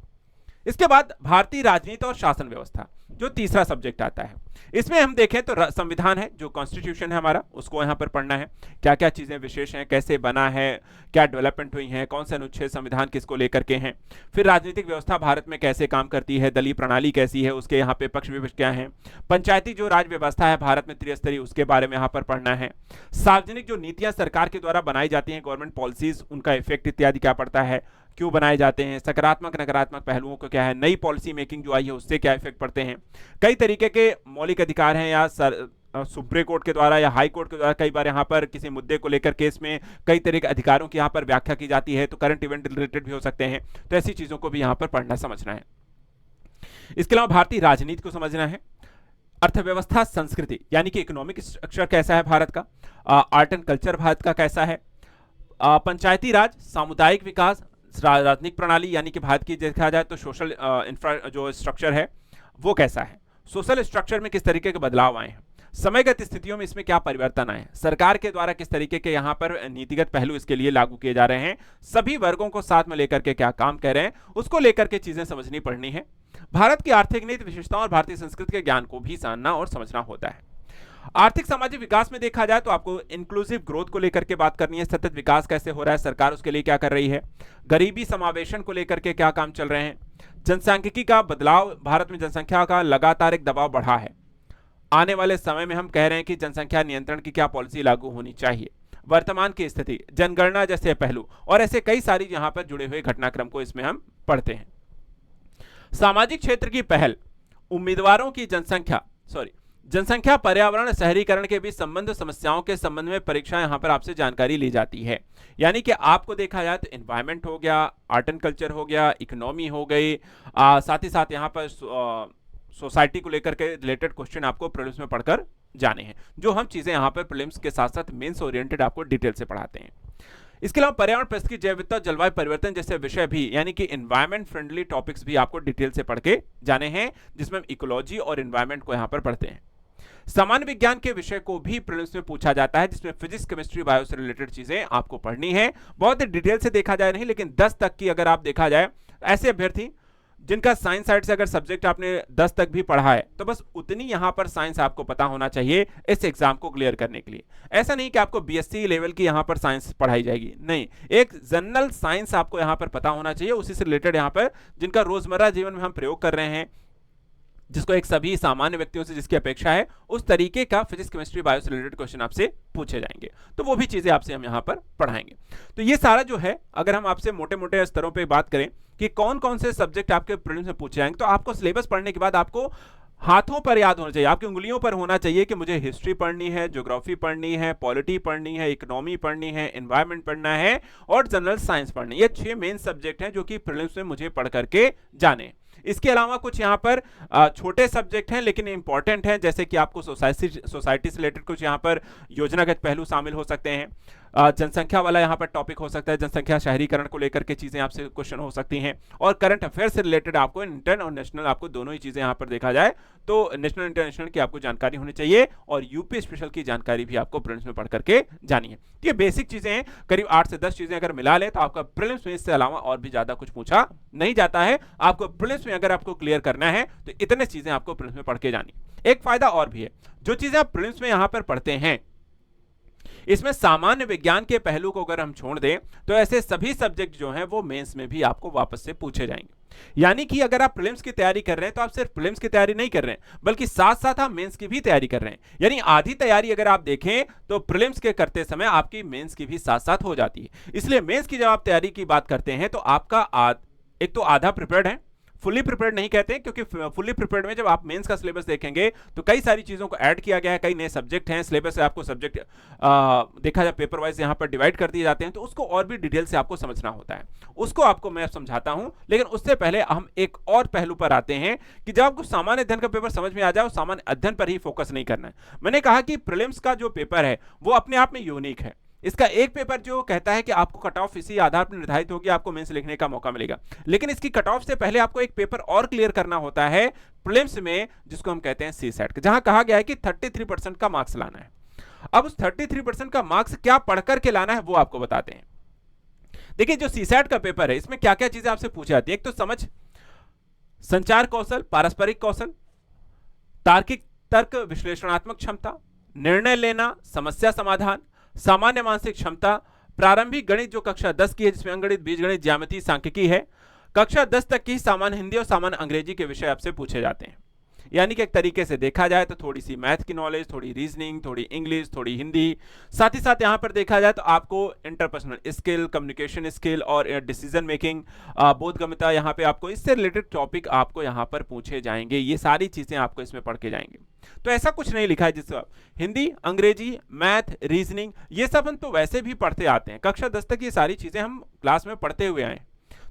इसके बाद भारतीय राजनीति और शासन व्यवस्था। जो तीसरा सब्जेक्ट आता है। इसमें हम देखें तो संविधान है, जो कॉन्स्टिट्यूशन है हमारा, उसको यहाँ पर पढ़ना है। क्या क्या चीजें विशेष हैं, कैसे बना है, क्या डेवलपमेंट हुई है, कौन से अनुच्छेद संविधान किसको लेकर के हैं। फिर राजनीतिक व्यवस्था भारत में कैसे काम करती है, दलीय प्रणाली कैसी है, उसके यहाँ पे पक्ष विपक्ष क्या है। पंचायती जो राज व्यवस्था है भारत में त्रिस्तरीय, उसके बारे में यहाँ पर पढ़ना है। सार्वजनिक जो नीतियां सरकार के द्वारा बनाई जाती हैं, गवर्नमेंट पॉलिसीज, उनका इफेक्ट इत्यादि क्या पड़ता है, क्यों बनाए जाते हैं, सकारात्मक नकारात्मक पहलुओं को क्या है, नई पॉलिसी मेकिंग जो आई है उससे क्या इफेक्ट पड़ते हैं। कई तरीके के मौलिक अधिकार हैं, या सुप्रीम कोर्ट के द्वारा या हाई कोर्ट के द्वारा कई बार यहाँ पर किसी मुद्दे को लेकर केस में कई तरह के अधिकारों की यहाँ पर व्याख्या की जाती है, तो करंट इवेंट रिलेटेड भी हो सकते हैं। तो ऐसी चीजों को भी यहाँ पर पढ़ना समझना है। इसके अलावा भारतीय राजनीति को समझना है, अर्थव्यवस्था, संस्कृति यानी कि इकोनॉमिक स्ट्रक्चर कैसा है भारत का, आर्ट एंड कल्चर भारत का कैसा है, पंचायती राज, सामुदायिक विकास, राजनीतिक प्रणाली यानी कि भारत की देखा जाए तो सोशल इंफ्रा जो स्ट्रक्चर है वो कैसा है, सोशल स्ट्रक्चर में किस तरीके के बदलाव आए हैं, समयगत स्थितियों में इसमें क्या परिवर्तन आए, सरकार के द्वारा किस तरीके के यहाँ पर नीतिगत पहलू इसके लिए लागू किए जा रहे हैं, सभी वर्गों को साथ में लेकर के क्या काम कर रहे हैं, उसको लेकर के चीजें समझनी पड़नी है। भारत की आर्थिक नीति विशेषताओं और भारतीय संस्कृति के ज्ञान को भी जानना और समझना होता है। आर्थिक सामाजिक विकास में देखा जाए तो आपको इंक्लूसिव ग्रोथ को लेकर के बात करनी है, सतत विकास कैसे हो रहा है, सरकार उसके लिए क्या कर रही है, गरीबी समावेशन को लेकर के क्या काम चल रहे हैं, जनसांख्यिकी का बदलाव, भारत में जनसंख्या का लगातार एक दबाव बढ़ा है, आने वाले समय में हम कह रहे हैं कि जनसंख्या नियंत्रण की क्या पॉलिसी लागू होनी चाहिए, वर्तमान की स्थिति, जनगणना जैसे पहलू और ऐसे कई सारी यहां पर जुड़े हुए घटनाक्रम को इसमें हम पढ़ते हैं। सामाजिक क्षेत्र की पहल, उम्मीदवारों की जनसंख्या, पर्यावरण, शहरीकरण के बीच संबंध, समस्याओं के संबंध में परीक्षा यहां पर आपसे जानकारी ली जाती है। यानी कि आपको देखा जाए तो एनवायरमेंट हो गया, आर्ट एंड कल्चर हो गया, इकोनॉमी हो गई, साथ ही साथ यहां पर सोसाइटी को लेकर के रिलेटेड क्वेश्चन आपको प्रीलिम्स में पढ़कर जाने हैं, जो हम चीजें यहां पर प्रीलिम्स के साथ साथ मेंस ओरिएंटेड आपको डिटेल से पढ़ाते हैं। इसके अलावा पर्यावरण, परिस्थिति, जैव विविधता, जलवायु परिवर्तन जैसे विषय भी यानी कि एनवायरमेंट फ्रेंडली टॉपिक्स भी आपको डिटेल से पढ़ के जाने हैं, जिसमें हम इकोलॉजी और एनवायरमेंट को यहां पर पढ़ते हैं। सामान्य विज्ञान के विषय को भी प्रीलिम्स में पूछा जाता है, जिसमें फिजिक्स, केमिस्ट्री, बायो से रिलेटेड चीजें आपको पढ़नी है। बहुत ही डिटेल से देखा जाए नहीं, लेकिन 10 तक की अगर आप देखा जाए, ऐसे अभ्यर्थी जिनका साइंस साइड से अगर सब्जेक्ट आपने 10 तक भी पढ़ा है तो बस उतनी यहां पर साइंस आपको पता होना चाहिए इस एग्जाम को क्लियर करने के लिए। ऐसा नहीं कि आपको बीएससी लेवल की यहां पर साइंस पढ़ाई जाएगी, नहीं, एक जनरल साइंस आपको यहां पर पता होना चाहिए, उसी से रिलेटेड यहां पर जिनका रोजमर्रा जीवन में हम प्रयोग कर रहे हैं, जिसको एक सभी सामान्य व्यक्तियों से जिसकी अपेक्षा है, उस तरीके का फिजिक्स, केमिस्ट्री, बायो से रिलेटेड क्वेश्चन आपसे पूछे जाएंगे, तो वो भी चीजें आपसे हम यहां पर पढ़ाएंगे। तो ये सारा जो है, अगर हम आपसे मोटे मोटे स्तरों पे बात करें कि कौन कौन से सब्जेक्ट आपके प्रीलिम्स में पूछे जाएंगे, तो आपको सिलेबस पढ़ने के बाद आपको हाथों पर याद होना चाहिए, आपकी उंगलियों पर होना चाहिए कि मुझे हिस्ट्री पढ़नी है, ज्योग्राफी पढ़नी है, पॉलिटी पढ़नी है, इकोनॉमी पढ़नी है, एनवायरमेंट पढ़ना है और जनरल साइंस पढ़नी है। ये 6 मेन सब्जेक्ट हैं जो कि प्रीलिम्स में मुझे पढ़ करके जाने। इसके अलावा कुछ यहाँ पर छोटे सब्जेक्ट हैं लेकिन इंपॉर्टेंट हैं, जैसे कि आपको सोसाइटी से रिलेटेड कुछ यहाँ पर योजनागत पहलू शामिल हो सकते हैं, जनसंख्या वाला यहाँ पर टॉपिक हो सकता है, जनसंख्या शहरीकरण को लेकर के चीजें आपसे क्वेश्चन हो सकती हैं, और करंट अफेयर से रिलेटेड आपको इंटरन और नेशनल आपको दोनों ही चीजें यहाँ पर देखा जाए तो नेशनल इंटरनेशनल की आपको जानकारी होनी चाहिए और यूपी स्पेशल की जानकारी भी आपको प्रीलिम्स में पढ़ करके जानी है। ये बेसिक चीजें हैं, करीब 8 से 10 चीजें अगर मिला ले तो आपका प्रीलिम्स में इससे अलावा और भी ज्यादा कुछ पूछा नहीं जाता है। आपको प्रीलिम्स में अगर आपको क्लियर करना है तो इतने चीजें आपको प्रीलिम्स में पढ़ के जानी। एक फायदा और भी है, जो चीजें आप प्रीलिम्स में यहां पर पढ़ते हैं इसमें सामान्य विज्ञान के पहलू को अगर हम छोड़ दें तो ऐसे सभी सब्जेक्ट जो हैं वो मेंस में भी आपको वापस से पूछे जाएंगे। यानी कि अगर आप प्रीलिम्स की तैयारी कर रहे हैं तो आप सिर्फ प्रीलिम्स की तैयारी नहीं कर रहे हैं, बल्कि साथ साथ आप मेंस की भी तैयारी कर रहे हैं। यानी आधी तैयारी अगर आप देखें तो प्रीलिम्स के करते समय आपकी मेंस की भी साथ साथ हो जाती है। इसलिए मेंस की जब आप तैयारी की बात करते हैं तो आपका एक तो आधा प्रिपेयर्ड है, फुल्ली प्रिपेयर्ड नहीं कहते, क्योंकि फुल्ली प्रिपेयर्ड में जब आप मेंस का सिलेबस देखेंगे तो कई सारी चीजों को ऐड किया गया है, कई नए सब्जेक्ट हैं, सिलेबस से आपको सब्जेक्ट देखा जाए पेपर वाइज यहां पर डिवाइड कर दिए जाते हैं, तो उसको और भी डिटेल से आपको समझना होता है, उसको आपको मैं समझाता हूं। लेकिन उससे पहले हम एक और पहलू पर आते हैं कि जब आपको सामान्य अध्ययन का पेपर समझ में आ जाए, सामान्य अध्ययन पर ही फोकस नहीं करना है। मैंने कहा कि प्रीलिम्स का जो पेपर है वो अपने आप में यूनिक है। इसका एक पेपर जो कहता है कि आपको कट ऑफ इसी आधार पर निर्धारित होगी, आपको मेंस लिखने का मौका मिलेगा, लेकिन इसकी कट ऑफ से पहले आपको एक पेपर और क्लियर करना होता है प्रीलिम्स में, जिसको हम कहते हैं सीसैट, जहां कहा गया है कि 33% का मार्क्स लाना है। अब उस 33% का मार्क्स क्या पढ़ करके लाना है वो आपको बताते हैं। देखिए, जो सीसैट का पेपर है इसमें क्या क्या चीजें आपसे पूछी जाती है। एक तो समझ, संचार कौशल, पारस्परिक कौशल, तार्किक तर्क विश्लेषणात्मक क्षमता, निर्णय लेना, समस्या समाधान, सामान्य मानसिक क्षमता, प्रारंभिक गणित जो कक्षा 10 की है जिसमें अंकगणित, बीजगणित, ज्यामिति, सांख्यिकी है। कक्षा 10 तक की सामान्य हिंदी और सामान्य अंग्रेजी के विषय आपसे पूछे जाते हैं। यानी कि एक तरीके से देखा जाए तो थोड़ी सी मैथ की नॉलेज, थोड़ी रीजनिंग, थोड़ी इंग्लिश, थोड़ी हिंदी, साथ ही साथ यहाँ पर देखा जाए तो आपको इंटरपर्सनल स्किल, कम्युनिकेशन स्किल और डिसीजन मेकिंग, बोधगम्यता, यहाँ पे आपको इससे रिलेटेड टॉपिक आपको यहाँ पर पूछे जाएंगे। ये सारी चीजें आपको इसमें पढ़ के जाएंगे। तो ऐसा कुछ नहीं लिखा है जिससे आप हिंदी, अंग्रेजी, मैथ, रीजनिंग ये सब हम तो वैसे भी पढ़ते आते हैं। कक्षा 10 तक ये सारी चीजें हम क्लास में पढ़ते हुए आए,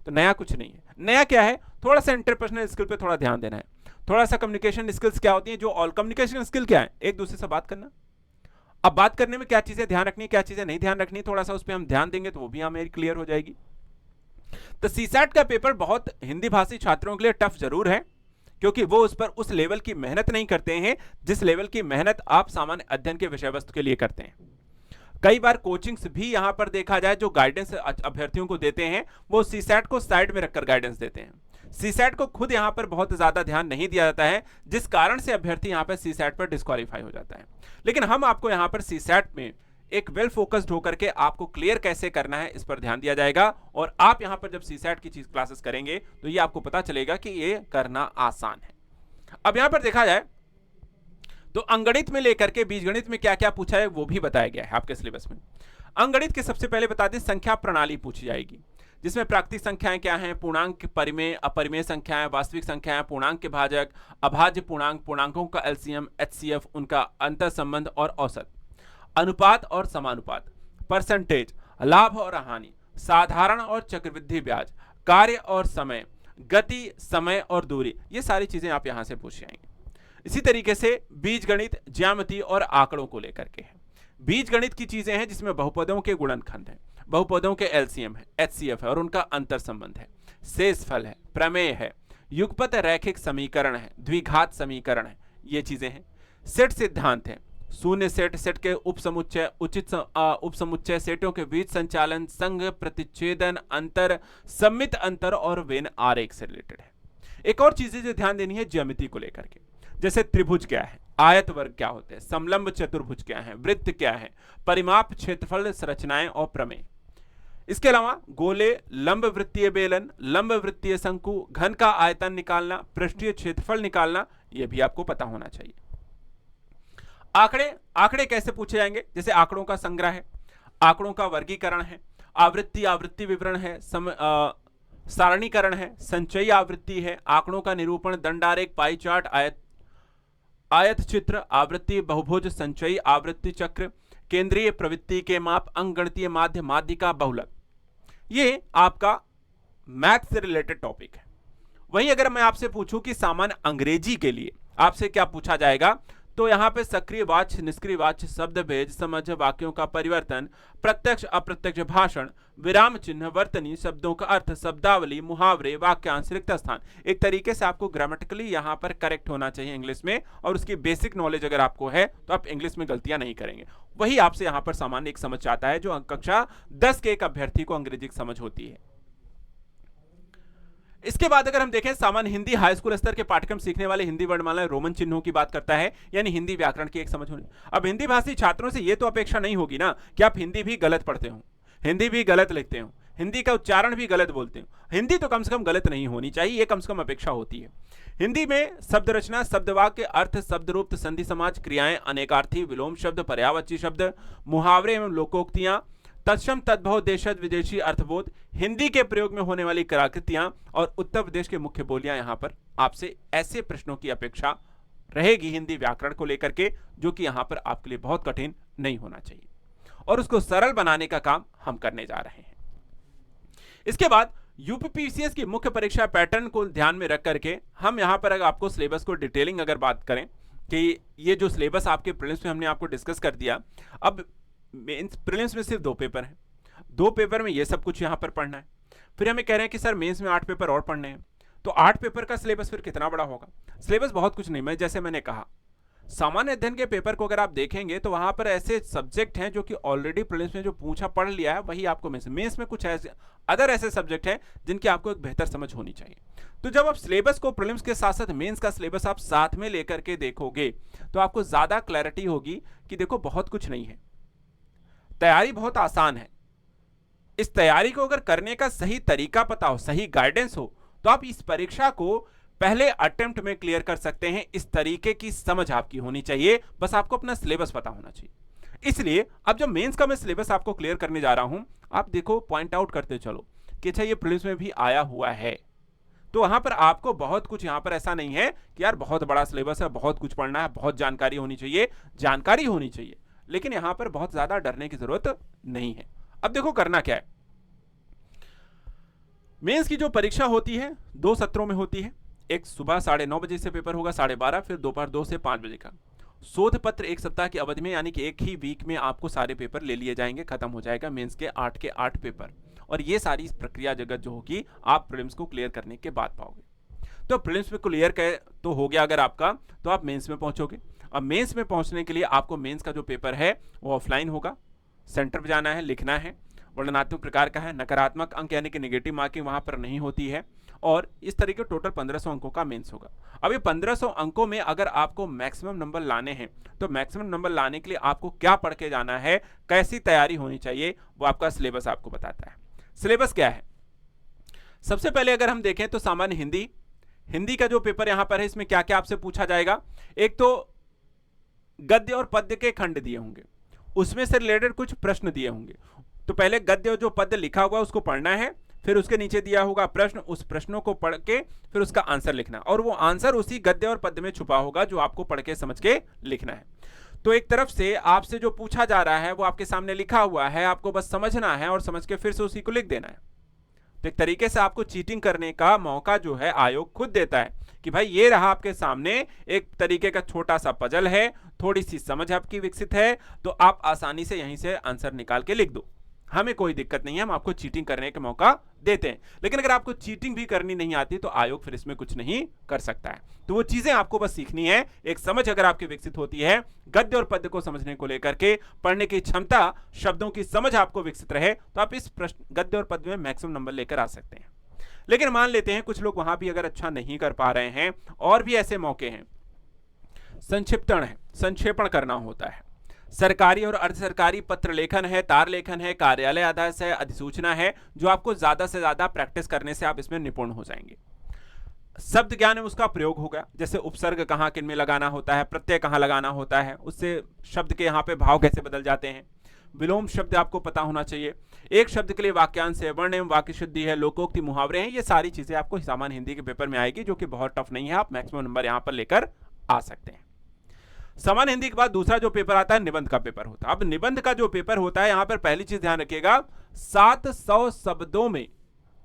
तो नया कुछ नहीं है। नया क्या है, थोड़ा सा इंटरपर्सनल स्किल पे थोड़ा ध्यान देना है, थोड़ा सा कम्युनिकेशन स्किल्स क्या होती हैं, जो ऑल कम्युनिकेशन स्किल क्या है, एक दूसरे से बात करना। अब बात करने में क्या चीजें ध्यान रखनी है, क्या चीजें नहीं ध्यान रखनी, थोड़ा सा उस पर हम ध्यान देंगे तो वो भी हमें क्लियर हो जाएगी। तो सीसैट का पेपर बहुत हिंदी भाषी छात्रों के लिए टफ जरूर है, क्योंकि वो उस पर उस लेवल की मेहनत नहीं करते हैं जिस लेवल की मेहनत आप सामान्य अध्ययन के विषय वस्तु के लिए करते हैं। कई बार कोचिंग्स भी यहां पर देखा जाए जो गाइडेंस अभ्यर्थियों को देते हैं वो सीसैट को साइड में रखकर गाइडेंस देते हैं। सीसैट को खुद यहां पर बहुत ज्यादा ध्यान नहीं दिया जाता है, जिस कारण से अभ्यर्थी यहां पर सीसैट पर डिस्क्वालीफाई हो जाता है। लेकिन हम आपको यहां पर सीसैट में एक वेल फोकस्ड होकर के आपको क्लियर कैसे करना है इस पर ध्यान दिया जाएगा, और आप यहां पर जब सीसैट की चीज क्लासेस करेंगे तो ये आपको पता चलेगा कि ये करना आसान है। अब यहां पर देखा जाए तो अंगणित में लेकर के बीजगणित में क्या क्या पूछा है वो भी बताया गया है आपके सिलेबस में। अंगणित के सबसे पहले बता दें, संख्या प्रणाली पूछी जाएगी, जिसमें प्राकृतिक संख्याएं क्या हैं, पूर्णांक, परिमेय, अपरिमेय संख्याएं, वास्तविक संख्याएं, पूर्णांक के भाजक, अभाज्य पूर्णांक, पूर्णांकों का एलसीएम, एचसीएफ, उनका अंतर संबंध और औसत, अनुपात और समानुपात, परसेंटेज, लाभ और हानि, साधारण और चक्रवृद्धि ब्याज, कार्य और समय, गति, समय और दूरी, ये सारी चीजें आप यहां से पूछ जाएंगे। इसी तरीके से बीजगणित, ज्यामिति और आंकड़ों को लेकर के है। बीजगणित की चीजें हैं जिसमें बहुपदों के गुणनखंड है, बहुपदों के एलसीएम है, एचसीएफ है और उनका अंतर संबंध है, शेषफल है, प्रमेय है, युगपत रैखिक समीकरण है, द्विघात समीकरण है, ये चीजें हैं। सेट सिद्धांत है, शून्य सेट, सेट के उपसमुच्चय, उचित उपसमुच्चय, सेटों के बीच संचालन, संघ, प्रतिच्छेदन, अंतर, सम्मित अंतर और वेन आरेख से रिलेटेड है। एक और चीजें जो ध्यान देनी है ज्यामिति को लेकर के, जैसे त्रिभुज क्या है, आयत वर्ग क्या होते हैं, समलंब चतुर्भुज क्या है, वृत्त क्या है, परिमाप, क्षेत्रफल, संरचनाएं और प्रमेय। इसके अलावा गोले, लंब वृत्तीय बेलन, लंब वृत्तीय शंकु, घन का आयतन निकालना, पृष्ठीय क्षेत्रफल निकालना, यह भी आपको पता होना चाहिए। आंकड़े कैसे पूछे जाएंगे, जैसे आंकड़ों का संग्रह है, आंकड़ों का वर्गीकरण है, आवृत्ति विवरण है, सारणीकरण है, संचयी आवृत्ति है, आंकड़ों का निरूपण, दंडारेख, पाई चार्ट, आयत चित्र, आवृत्ति बहुभुज, संचयी आवृत्ति चक्र, केंद्रीय प्रवृत्ति के माप, अंकगणितीय माध्य, माध्यिका, बहुलक, ये आपका मैथ से रिलेटेड टॉपिक है। वहीं अगर मैं आपसे पूछूं कि सामान्य अंग्रेजी के लिए आपसे क्या पूछा जाएगा, तो यहां पे सक्रिय वाच्य, निष्क्रिय वाच्य, शब्द भेद, समझ, वाक्यों का परिवर्तन, प्रत्यक्ष अप्रत्यक्ष भाषण, विराम चिन्ह, वर्तनी, शब्दों का अर्थ, शब्दावली, मुहावरे, वाक्यांश, रिक्त स्थान, एक तरीके से आपको ग्रामेटिकली यहां पर करेक्ट होना चाहिए इंग्लिश में, और उसकी बेसिक नॉलेज अगर आपको है तो आप इंग्लिश में गलतियां नहीं करेंगे। वही आपसे यहां पर सामान्य एक समझ आता है जो कक्षा 10 के एक अभ्यर्थी को अंग्रेजी की समझ होती है। इसके बाद अगर हम देखें, सामान्य हिंदी हाई स्कूल स्तर के पाठ्यक्रम सीखने वाले हिंदी वर्णमाला रोमन चिन्हों की बात करता है, यानी हिंदी व्याकरण की एक समझ होनी। अब हिंदी भाषी छात्रों से यह तो अपेक्षा नहीं होगी ना कि आप हिंदी भी गलत पढ़ते हो, हिंदी भी गलत लिखते हो, हिंदी का उच्चारण भी गलत बोलते हो। हिंदी तो कम से कम गलत नहीं होनी चाहिए, ये कम से कम अपेक्षा होती है। हिंदी में शब्द रचना, शब्द वाक्य, अर्थ, शब्द रूप, संधि समाज, क्रियाएं, अनेकार्थी, विलोम शब्द, पर्यायवाची शब्द, मुहावरे एवं लोकोक्तियां, तत्सम तद्भव, देशज विदेशी अर्थबोध, हिंदी के प्रयोग में होने वाली कलाकृतियां और उत्तर प्रदेश के मुख्य बोलियां, यहां पर आपसे ऐसे प्रश्नों की अपेक्षा रहेगी हिंदी व्याकरण को लेकर के, जो कि यहां पर आपके लिए बहुत कठिन नहीं होना चाहिए, और उसको सरल बनाने का काम हम करने जा रहे हैं। इसके बाद यूपीपीसीएस की मुख्य परीक्षा पैटर्न को ध्यान में रख करके हम यहां पर अगर आपको सिलेबस को डिटेलिंग अगर बात करें कि ये जो सिलेबस आपके प्रीलिम्स में हमने आपको डिस्कस कर दिया, अब मेंस प्रीलिम्स में सिर्फ 2 पेपर हैं, 2 पेपर में ये सब कुछ यहां पर पढ़ना है। फिर हमें कह रहे हैं कि सर मेंस में 8 पेपर और पढ़ने हैं, तो 8 पेपर का सिलेबस फिर कितना बड़ा होगा। सिलेबस बहुत कुछ नहीं, मैं जैसे मैंने कहा सामान्य अध्ययन के पेपर को अगर आप देखेंगे तो वहां पर ऐसे सब्जेक्ट हैं जो कि ऑलरेडी प्रीलिम्स में जो पूछा पढ़ लिया है वही आपको मेंस में कुछ ऐसे अदर ऐसे सब्जेक्ट हैं जिनकी आपको एक बेहतर समझ होनी चाहिए। तो जब आप सिलेबस को प्रीलिम्स के साथ साथ मेंस का सिलेबस आप साथ में लेकर के देखोगे तो आपको ज्यादा क्लैरिटी होगी कि देखो बहुत कुछ नहीं है, तैयारी बहुत आसान है। इस तैयारी को अगर करने का सही तरीका पता हो, सही गाइडेंस हो, तो आप इस परीक्षा को पहले अटेम्प्ट में क्लियर कर सकते हैं। इस तरीके की समझ आपकी होनी चाहिए, बस आपको अपना सिलेबस पता होना चाहिए। इसलिए अब जब मेंस का मैं सिलेबस आपको क्लियर करने जा रहा हूं, आप देखो पॉइंट आउट करते चलो कि अच्छा ये प्रीलिम्स में भी आया हुआ है। तो वहां पर आपको बहुत कुछ, यहां पर ऐसा नहीं है कि यार बहुत बड़ा सिलेबस है, बहुत कुछ पढ़ना है, बहुत जानकारी होनी चाहिए। जानकारी होनी चाहिए, लेकिन यहां पर बहुत ज्यादा डरने की जरूरत नहीं है। अब देखो करना क्या है। मेंस की जो परीक्षा होती है 2 सत्रों में होती है। एक सुबह 9:30 बजे से पेपर होगा 12:30, फिर दोपहर 2 से 5 बजे का। शोध पत्र 1 सप्ताह की अवधि में, यानी कि एक ही वीक में आपको सारे पेपर ले लिए जाएंगे, खत्म हो जाएगा मेंस के 8 पेपर। और ये सारी प्रक्रिया जगत जो होगी आप प्रीलिम्स को क्लियर करने के बाद पाओगे। तो प्रीलिम्स में क्लियर तो हो गया अगर आपका, तो आप मेंस में पहुंचोगे। अब मेंस में पहुंचने के लिए आपको मेंस का जो पेपर है वो ऑफलाइन होगा, सेंटर पर जाना है, लिखना है। वर्णनात्मक प्रकार का है, नकारात्मक अंक यानी कि नेगेटिव मार्किंग वहां पर नहीं होती है। और इस तरीके टोटल 1500 अंकों का मेंस होगा। अब ये 1500 अंकों में अगर आपको मैक्सिमम नंबर लाने हैं, तो मैक्सिमम नंबर लाने के लिए आपको क्या पढ़ के जाना है, कैसी तैयारी होनी चाहिए, वो आपका सिलेबस आपको बताता है। सिलेबस क्या है? सबसे पहले अगर हम देखें तो सामान्य हिंदी का जो पेपर यहां पर है, इसमें क्या क्या आपसे पूछा जाएगा। एक तो गद्य और पद्य के खंड दिए होंगे, उसमें से रिलेटेड कुछ प्रश्न दिए होंगे। तो पहले गद्य और जो पद्य लिखा हुआ है उसको पढ़ना है, फिर उसके नीचे दिया होगा प्रश्न, उस प्रश्नों को पढ़ के फिर उसका आंसर लिखना, और वो आंसर उसी गद्य और पद्य में छुपा होगा जो आपको पढ़ के समझ के लिखना है। तो एक तरफ से आपसे जो पूछा जा रहा है वो आपके सामने लिखा हुआ है, आपको बस समझना है और समझ के फिर से उसी को लिख देना है। तो एक तरीके से आपको चीटिंग करने का मौका जो है आयोग खुद देता है कि भाई ये रहा आपके सामने एक तरीके का छोटा सा पजल है, थोड़ी सी समझ आपकी विकसित है, तो आप आसानी से यहीं से आंसर निकाल के लिख दो, हमें कोई दिक्कत नहीं है, हम आपको चीटिंग करने का मौका देते हैं। लेकिन अगर आपको चीटिंग भी करनी नहीं आती तो आयोग फिर इसमें कुछ नहीं कर सकता है। तो वो चीजें आपको बस सीखनी है। एक समझ अगर आपकी विकसित होती है, गद्य और पद्य को समझने को लेकर के पढ़ने की क्षमता, शब्दों की समझ आपको विकसित रहे, तो आप इस प्रश्न गद्य और पद्य में मैक्सिमम नंबर लेकर आ सकते हैं। लेकिन मान लेते हैं कुछ लोग वहां भी अगर अच्छा नहीं कर पा रहे हैं, और भी ऐसे मौके हैं, संक्षिप्तण है, संक्षेपण करना होता है, सरकारी और अर्ध सरकारी पत्र लेखन है, तार लेखन है, कार्यालय आदेश है, अधिसूचना है, जो आपको ज्यादा से ज्यादा प्रैक्टिस करने से आप इसमें निपुण हो जाएंगे। शब्द ज्ञान में उसका प्रयोग होगा, जैसे उपसर्ग कहाँ किन में लगाना होता है, प्रत्यय कहाँ लगाना होता है, उससे शब्द के यहाँ पे भाव कैसे बदल जाते हैं। विलोम शब्द आपको पता होना चाहिए। एक शब्द के लिए वाक्यांश है, वर्ण एवं वाक्य शुद्धि है, लोकोक्ति, मुहावरे हैं। ये सारी चीजें आपको सामान्य हिंदी के पेपर में आएगी, जो कि बहुत टफ नहीं है, आप मैक्सिमम नंबर यहाँ पर लेकर आ सकते हैं। सामान्य हिंदी के बाद दूसरा जो पेपर आता है निबंध का पेपर होता है। अब निबंध का जो पेपर होता है, यहां पर पहली चीज ध्यान रखिएगा, 700 शब्दों में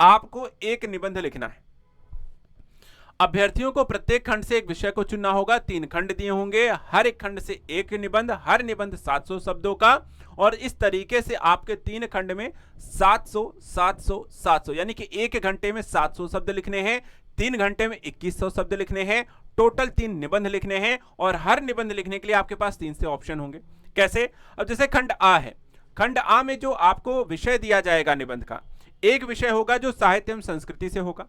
आपको एक निबंध लिखना है। अभ्यर्थियों को प्रत्येक खंड से एक विषय को चुनना होगा। 3 खंड दिए होंगे, हर एक खंड से एक निबंध, हर निबंध 700 शब्दों का। और इस तरीके से आपके 3 खंड में 700 700 700 यानी कि 1 घंटे में 700 शब्द लिखने हैं, 3 घंटे में 2100 शब्द लिखने हैं, टोटल 3 निबंध लिखने हैं। और हर निबंध लिखने के लिए आपके पास 3 से ऑप्शन होंगे। कैसे? अब जैसे खंड आ है, खंड आ में जो आपको विषय दिया जाएगा निबंध का, एक विषय होगा जो साहित्य एवं संस्कृति से होगा,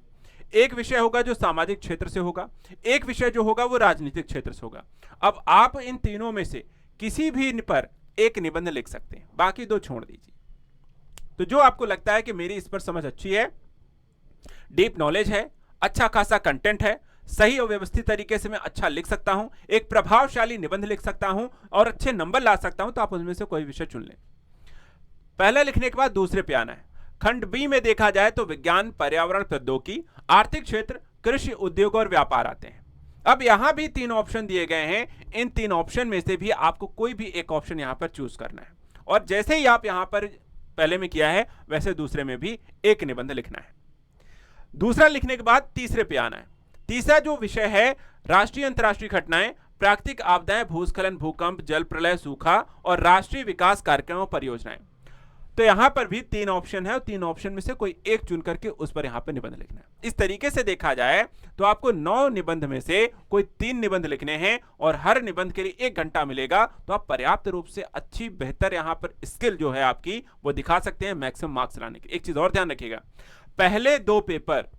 एक विषय होगा जो सामाजिक क्षेत्र से होगा, एक विषय जो होगा वो राजनीतिक क्षेत्र से होगा। अब आप इन तीनों में से किसी भी पर एक निबंध लिख सकते हैं, बाकी 2 छोड़ दीजिए। तो जो आपको लगता है कि मेरी इस पर समझ अच्छी है, डीप नॉलेज है, अच्छा खासा कंटेंट है, सही और व्यवस्थित तरीके से मैं अच्छा लिख सकता हूं, एक प्रभावशाली निबंध लिख सकता हूं और अच्छे नंबर ला सकता हूं, तो आप उसमें से कोई विषय चुन लें। पहले लिखने के बाद दूसरे पे आना है। खंड बी में देखा जाए तो विज्ञान, पर्यावरण, प्रौद्योगिकी, आर्थिक क्षेत्र, कृषि, उद्योग और व्यापार आते हैं। अब यहां भी 3 ऑप्शन दिए गए हैं। इन 3 ऑप्शन में से भी आपको कोई भी एक ऑप्शन यहां पर चूज करना है, और जैसे ही आप यहां पर पहले में किया है वैसे दूसरे में भी एक निबंध लिखना है। दूसरा लिखने के बाद तीसरे पे आना है। तीसरा जो विषय है, राष्ट्रीय अंतर्राष्ट्रीय घटनाएं, प्राकृतिक आपदाएं, भूस्खलन, भूकंप, जल प्रलय, सूखा और राष्ट्रीय विकास कार्यक्रम और परियोजनाएं। तो यहां पर भी 3 ऑप्शन है और 3 ऑप्शन में से कोई एक चुन करके उस पर यहां पर निबंध लिखना है। इस तरीके से देखा जाए तो आपको 9 निबंध में से कोई 3 निबंध लिखने हैं और हर निबंध के लिए 1 घंटा मिलेगा, तो आप पर्याप्त रूप से अच्छी बेहतर यहां पर स्किल जो है आपकी वो दिखा सकते हैं मैक्सिमम मार्क्स लाने के। एक चीज और ध्यान रखिएगा, पहले 2 पेपर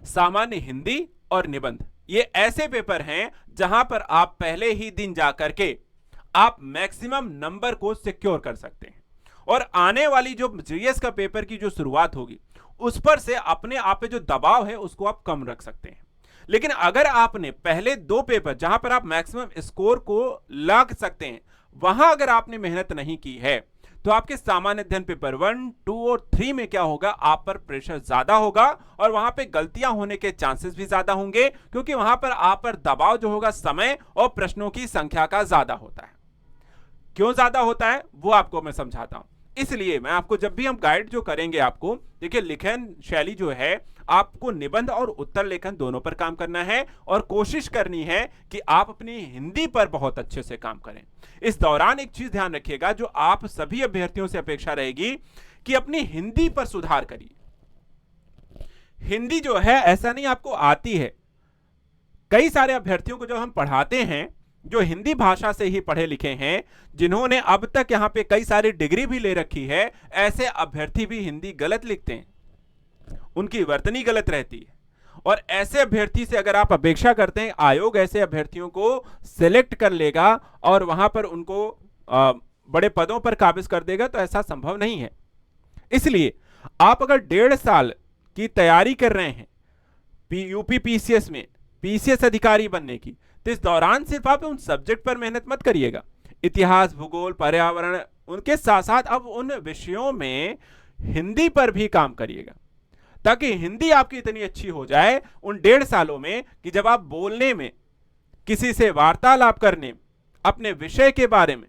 सामान्य हिंदी और निबंध, ये ऐसे पेपर हैं जहां पर आप पहले ही दिन जाकर के आप मैक्सिमम नंबर को सिक्योर कर सकते हैं और आने वाली जो जीएस का पेपर की जो शुरुआत होगी उस पर से अपने आप पे जो दबाव है उसको आप कम रख सकते हैं। लेकिन अगर आपने पहले 2 पेपर जहां पर आप मैक्सिमम स्कोर को लग सकते हैं वहां अगर आपने मेहनत नहीं की है तो आपके सामान्य अध्ययन पेपर 1, 2 और 3 में क्या होगा, आप पर प्रेशर ज्यादा होगा और वहां पे गलतियां होने के चांसेस भी ज्यादा होंगे, क्योंकि वहां पर आप पर दबाव जो होगा समय और प्रश्नों की संख्या का ज्यादा होता है। क्यों ज्यादा होता है वो आपको मैं समझाता हूं। इसलिए मैं आपको जब भी हम गाइड जो करेंगे आपको, देखिए लिखन शैली जो है आपको निबंध और उत्तर लेखन दोनों पर काम करना है और कोशिश करनी है कि आप अपनी हिंदी पर बहुत अच्छे से काम करें। इस दौरान एक चीज ध्यान रखिएगा जो आप सभी अभ्यर्थियों से अपेक्षा रहेगी कि अपनी हिंदी पर सुधार करिए। हिंदी जो है ऐसा नहीं आपको आती है, कई सारे अभ्यर्थियों को जो हम पढ़ाते हैं जो हिंदी भाषा से ही पढ़े लिखे हैं, जिन्होंने अब तक यहां पे कई सारी डिग्री भी ले रखी है, ऐसे अभ्यर्थी भी हिंदी गलत लिखते हैं, उनकी वर्तनी गलत रहती है। और ऐसे अभ्यर्थी से अगर आप अपेक्षा करते हैं आयोग ऐसे अभ्यर्थियों को सिलेक्ट कर लेगा और वहां पर उनको बड़े पदों पर काबिज कर देगा, तो ऐसा संभव नहीं है। इसलिए आप अगर 1.5 साल की तैयारी कर रहे हैं यूपी पीसीएस में पीसीएस अधिकारी बनने की, तो इस दौरान सिर्फ आप उन सब्जेक्ट पर मेहनत मत करिएगा, इतिहास, भूगोल, पर्यावरण, उनके साथ साथ अब उन विषयों में हिंदी पर भी काम करिएगा, ताकि हिंदी आपकी इतनी अच्छी हो जाए उन 1.5 सालों में कि जब आप बोलने में, किसी से वार्तालाप करने में, अपने विषय के बारे में,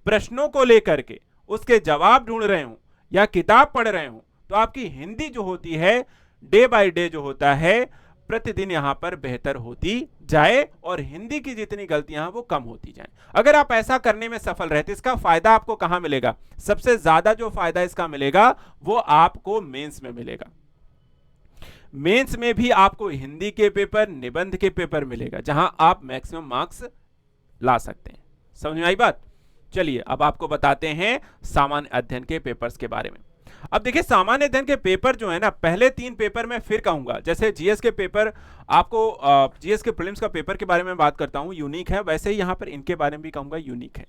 प्रश्नों को लेकर के उसके जवाब ढूंढ रहे हो या किताब पढ़ रहे हो, तो आपकी हिंदी जो होती है डे बाय डे जो होता है प्रतिदिन यहां पर बेहतर होती जाए और हिंदी की जितनी गलतियां हैं वो कम होती जाएं। अगर आप ऐसा करने में सफल रहते, इसका फायदा आपको कहां मिलेगा, सबसे ज्यादा जो फायदा इसका मिलेगा वो आपको मेंस में मिलेगा। मेंस में भी आपको हिंदी के पेपर, निबंध के पेपर मिलेगा, जहां आप मैक्सिमम मार्क्स ला सकते हैं। समझ में आई बात? चलिए अब आपको बताते हैं सामान्य अध्ययन के पेपर्स के बारे में। अब देखिए सामान्य अध्ययन के पेपर जो है ना, पहले 3 पेपर मैं फिर कहूंगा, जैसे जीएस के पेपर आपको जीएस के प्रीलिम्स का पेपर के बारे में बात करता हूं यूनिक है, वैसे ही यहां पर इनके बारे में भी कहूंगा यूनिक है।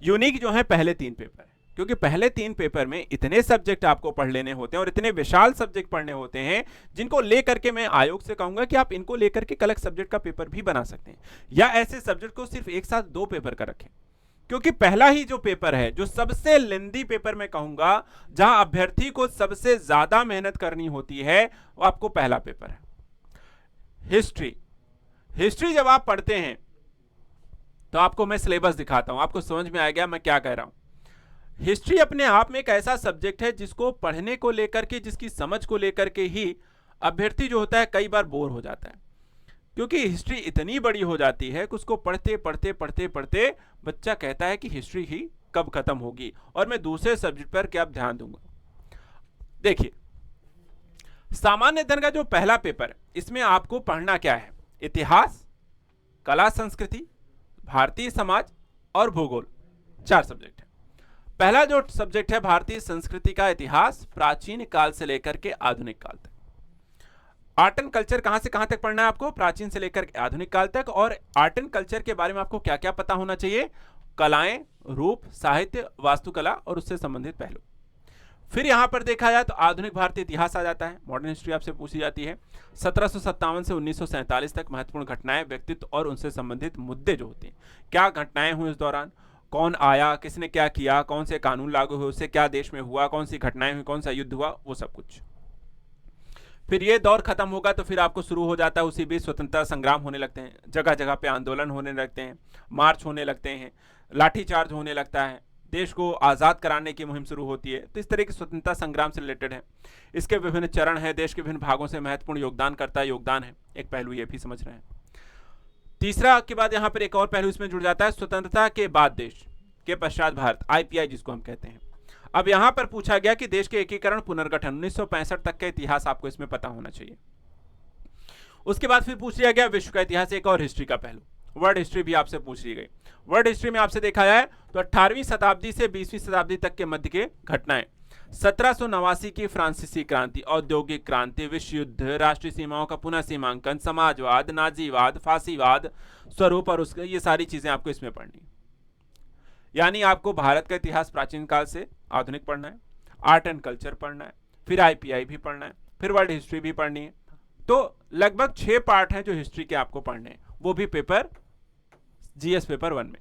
यूनिक जो है पहले 3 पेपर, क्योंकि पहले 3 पेपर में इतने सब्जेक्ट आपको पढ़ लेने होते हैं और इतने विशाल सब्जेक्ट पढ़ने होते हैं, जिनको लेकर के मैं आयोग से कहूंगा कि आप इनको लेकर के कल सब्जेक्ट का पेपर भी बना सकते हैं, या ऐसे सब्जेक्ट को सिर्फ एक साथ 2 पेपर का रखें। क्योंकि पहला ही जो पेपर है, जो सबसे लेंदी पेपर मैं कहूंगा, जहां अभ्यर्थी को सबसे ज्यादा मेहनत करनी होती है, वो आपको पहला पेपर है हिस्ट्री। हिस्ट्री जब आप पढ़ते हैं तो आपको मैं सिलेबस दिखाता हूं, आपको समझ में आ गया मैं क्या कह रहा हूं। हिस्ट्री अपने आप में एक ऐसा सब्जेक्ट है जिसको पढ़ने को लेकर के, जिसकी समझ को लेकर के ही अभ्यर्थी जो होता है कई बार बोर हो जाता है, क्योंकि हिस्ट्री इतनी बड़ी हो जाती है कि उसको पढ़ते पढ़ते पढ़ते पढ़ते बच्चा कहता है कि हिस्ट्री ही कब खत्म होगी और मैं दूसरे सब्जेक्ट पर क्या ध्यान दूंगा। देखिए सामान्य अध्ययन का जो पहला पेपर है, इसमें आपको पढ़ना क्या है, इतिहास, कला संस्कृति, भारतीय समाज और भूगोल, 4 सब्जेक्ट है। पहला जो सब्जेक्ट है भारतीय संस्कृति का इतिहास, प्राचीन काल से लेकर के आधुनिक काल तक। आर्ट एंड कल्चर कहां से कहां तक पढ़ना है आपको, प्राचीन से लेकर के आधुनिक काल तक। और आर्ट एंड कल्चर के बारे में आपको क्या क्या पता होना चाहिए, कलाएं, रूप, साहित्य, वास्तुकला और उससे संबंधित पहलू। फिर यहां पर देखा जाए तो आधुनिक भारतीय इतिहास आ जाता है, मॉडर्न हिस्ट्री आपसे पूछी जाती है। 1757 से 1947 तक महत्वपूर्ण घटनाएं, व्यक्तित्व और उनसे संबंधित मुद्दे जो होते हैं, क्या घटनाएं हुई उस दौरान, कौन आया, किसने क्या किया, कौन से कानून लागू हुए, उससे क्या देश में हुआ, कौन सी घटनाएं हुई, कौन सा युद्ध हुआ, वो सब कुछ। फिर ये दौर खत्म होगा तो फिर आपको शुरू हो जाता है उसी बीच स्वतंत्रता संग्राम होने लगते हैं, जगह जगह पे आंदोलन होने लगते हैं, मार्च होने लगते हैं, लाठीचार्ज होने लगता है, देश को आज़ाद कराने की मुहिम शुरू होती है। तो इस तरह की स्वतंत्रता संग्राम से रिलेटेड है। इसके विभिन्न चरण हैं, देश के विभिन्न भागों से महत्वपूर्ण योगदान है, एक पहलू ये भी समझ रहे हैं। तीसरा के बाद यहाँ पर एक और पहलू इसमें जुड़ जाता है, स्वतंत्रता के बाद देश, के पश्चात भारत, आईपीआई जिसको हम कहते हैं। अब यहां पर पूछा गया कि देश के एकीकरण पुनर्गठन 1965 तक का इतिहास आपको इसमें पता होना चाहिए। उसके बाद फिर पूछ लिया गया विश्व का इतिहास, एक और हिस्ट्री का पहलू, वर्ल्ड हिस्ट्री भी आपसे पूछ ली गई। वर्ल्ड हिस्ट्री में आपसे देखा जाए तो 18वीं शताब्दी से 20वीं शताब्दी तक के मध्य के घटनाएं, 1789 की फ्रांसीसी क्रांति, औद्योगिक क्रांति, विश्व युद्ध, राष्ट्रीय सीमाओं का पुनः सीमांकन, समाजवाद, नाजीवाद, फांसीवाद, स्वरूप और उसके, ये सारी चीजें आपको इसमें पढ़नी। यानी आपको भारत का इतिहास प्राचीन काल से आधुनिक पढ़ना है, आर्ट एंड कल्चर पढ़ना है, फिर आईपीआई भी पढ़ना है, फिर वर्ल्ड हिस्ट्री भी पढ़नी है। तो लगभग 6 पार्ट हैं जो हिस्ट्री के आपको पढ़ने हैं, वो भी पेपर जीएस पेपर 1 में।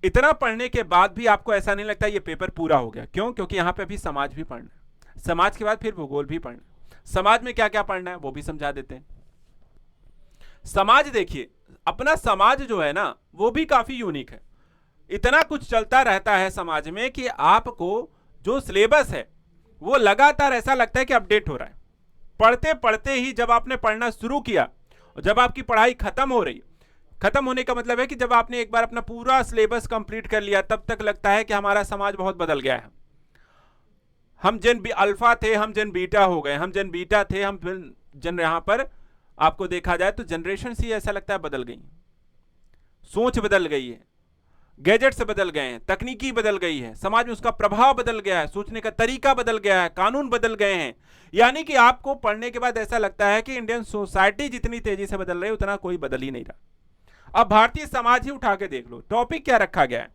इतना पढ़ने के बाद भी आपको ऐसा नहीं लगता ये पेपर पूरा हो गया, क्यों? क्योंकि यहां पे अभी समाज भी पढ़ना है, समाज के बाद फिर भूगोल भी पढ़ना है। समाज में क्या क्या पढ़ना है वो भी समझा देते हैं। समाज देखिए, अपना समाज जो है ना वो भी काफी यूनिक है, इतना कुछ चलता रहता है समाज में कि आपको जो सिलेबस है वो लगातार ऐसा लगता है कि अपडेट हो रहा है। पढ़ते पढ़ते ही जब आपने पढ़ना शुरू किया और जब आपकी पढ़ाई खत्म हो रही, खत्म होने का मतलब है कि जब आपने एक बार अपना पूरा सिलेबस कंप्लीट कर लिया, तब तक लगता है कि हमारा समाज बहुत बदल गया है। हम जन अल्फा थे, हम जन बीटा हो गए, हम जन बीटा थे, हम जन, यहां पर आपको देखा जाए तो जनरेशन ही ऐसा लगता है बदल गई, सोच बदल गई है, गैजेट्स बदल गए हैं, तकनीकी बदल गई है, समाज में उसका प्रभाव बदल गया है, सोचने का तरीका बदल गया है, कानून बदल गए हैं। यानी कि आपको पढ़ने के बाद ऐसा लगता है कि इंडियन सोसाइटी जितनी तेजी से बदल रही है उतना कोई बदल ही नहीं रहा। अब भारतीय समाज ही उठा के देख लो, टॉपिक क्या रखा गया है।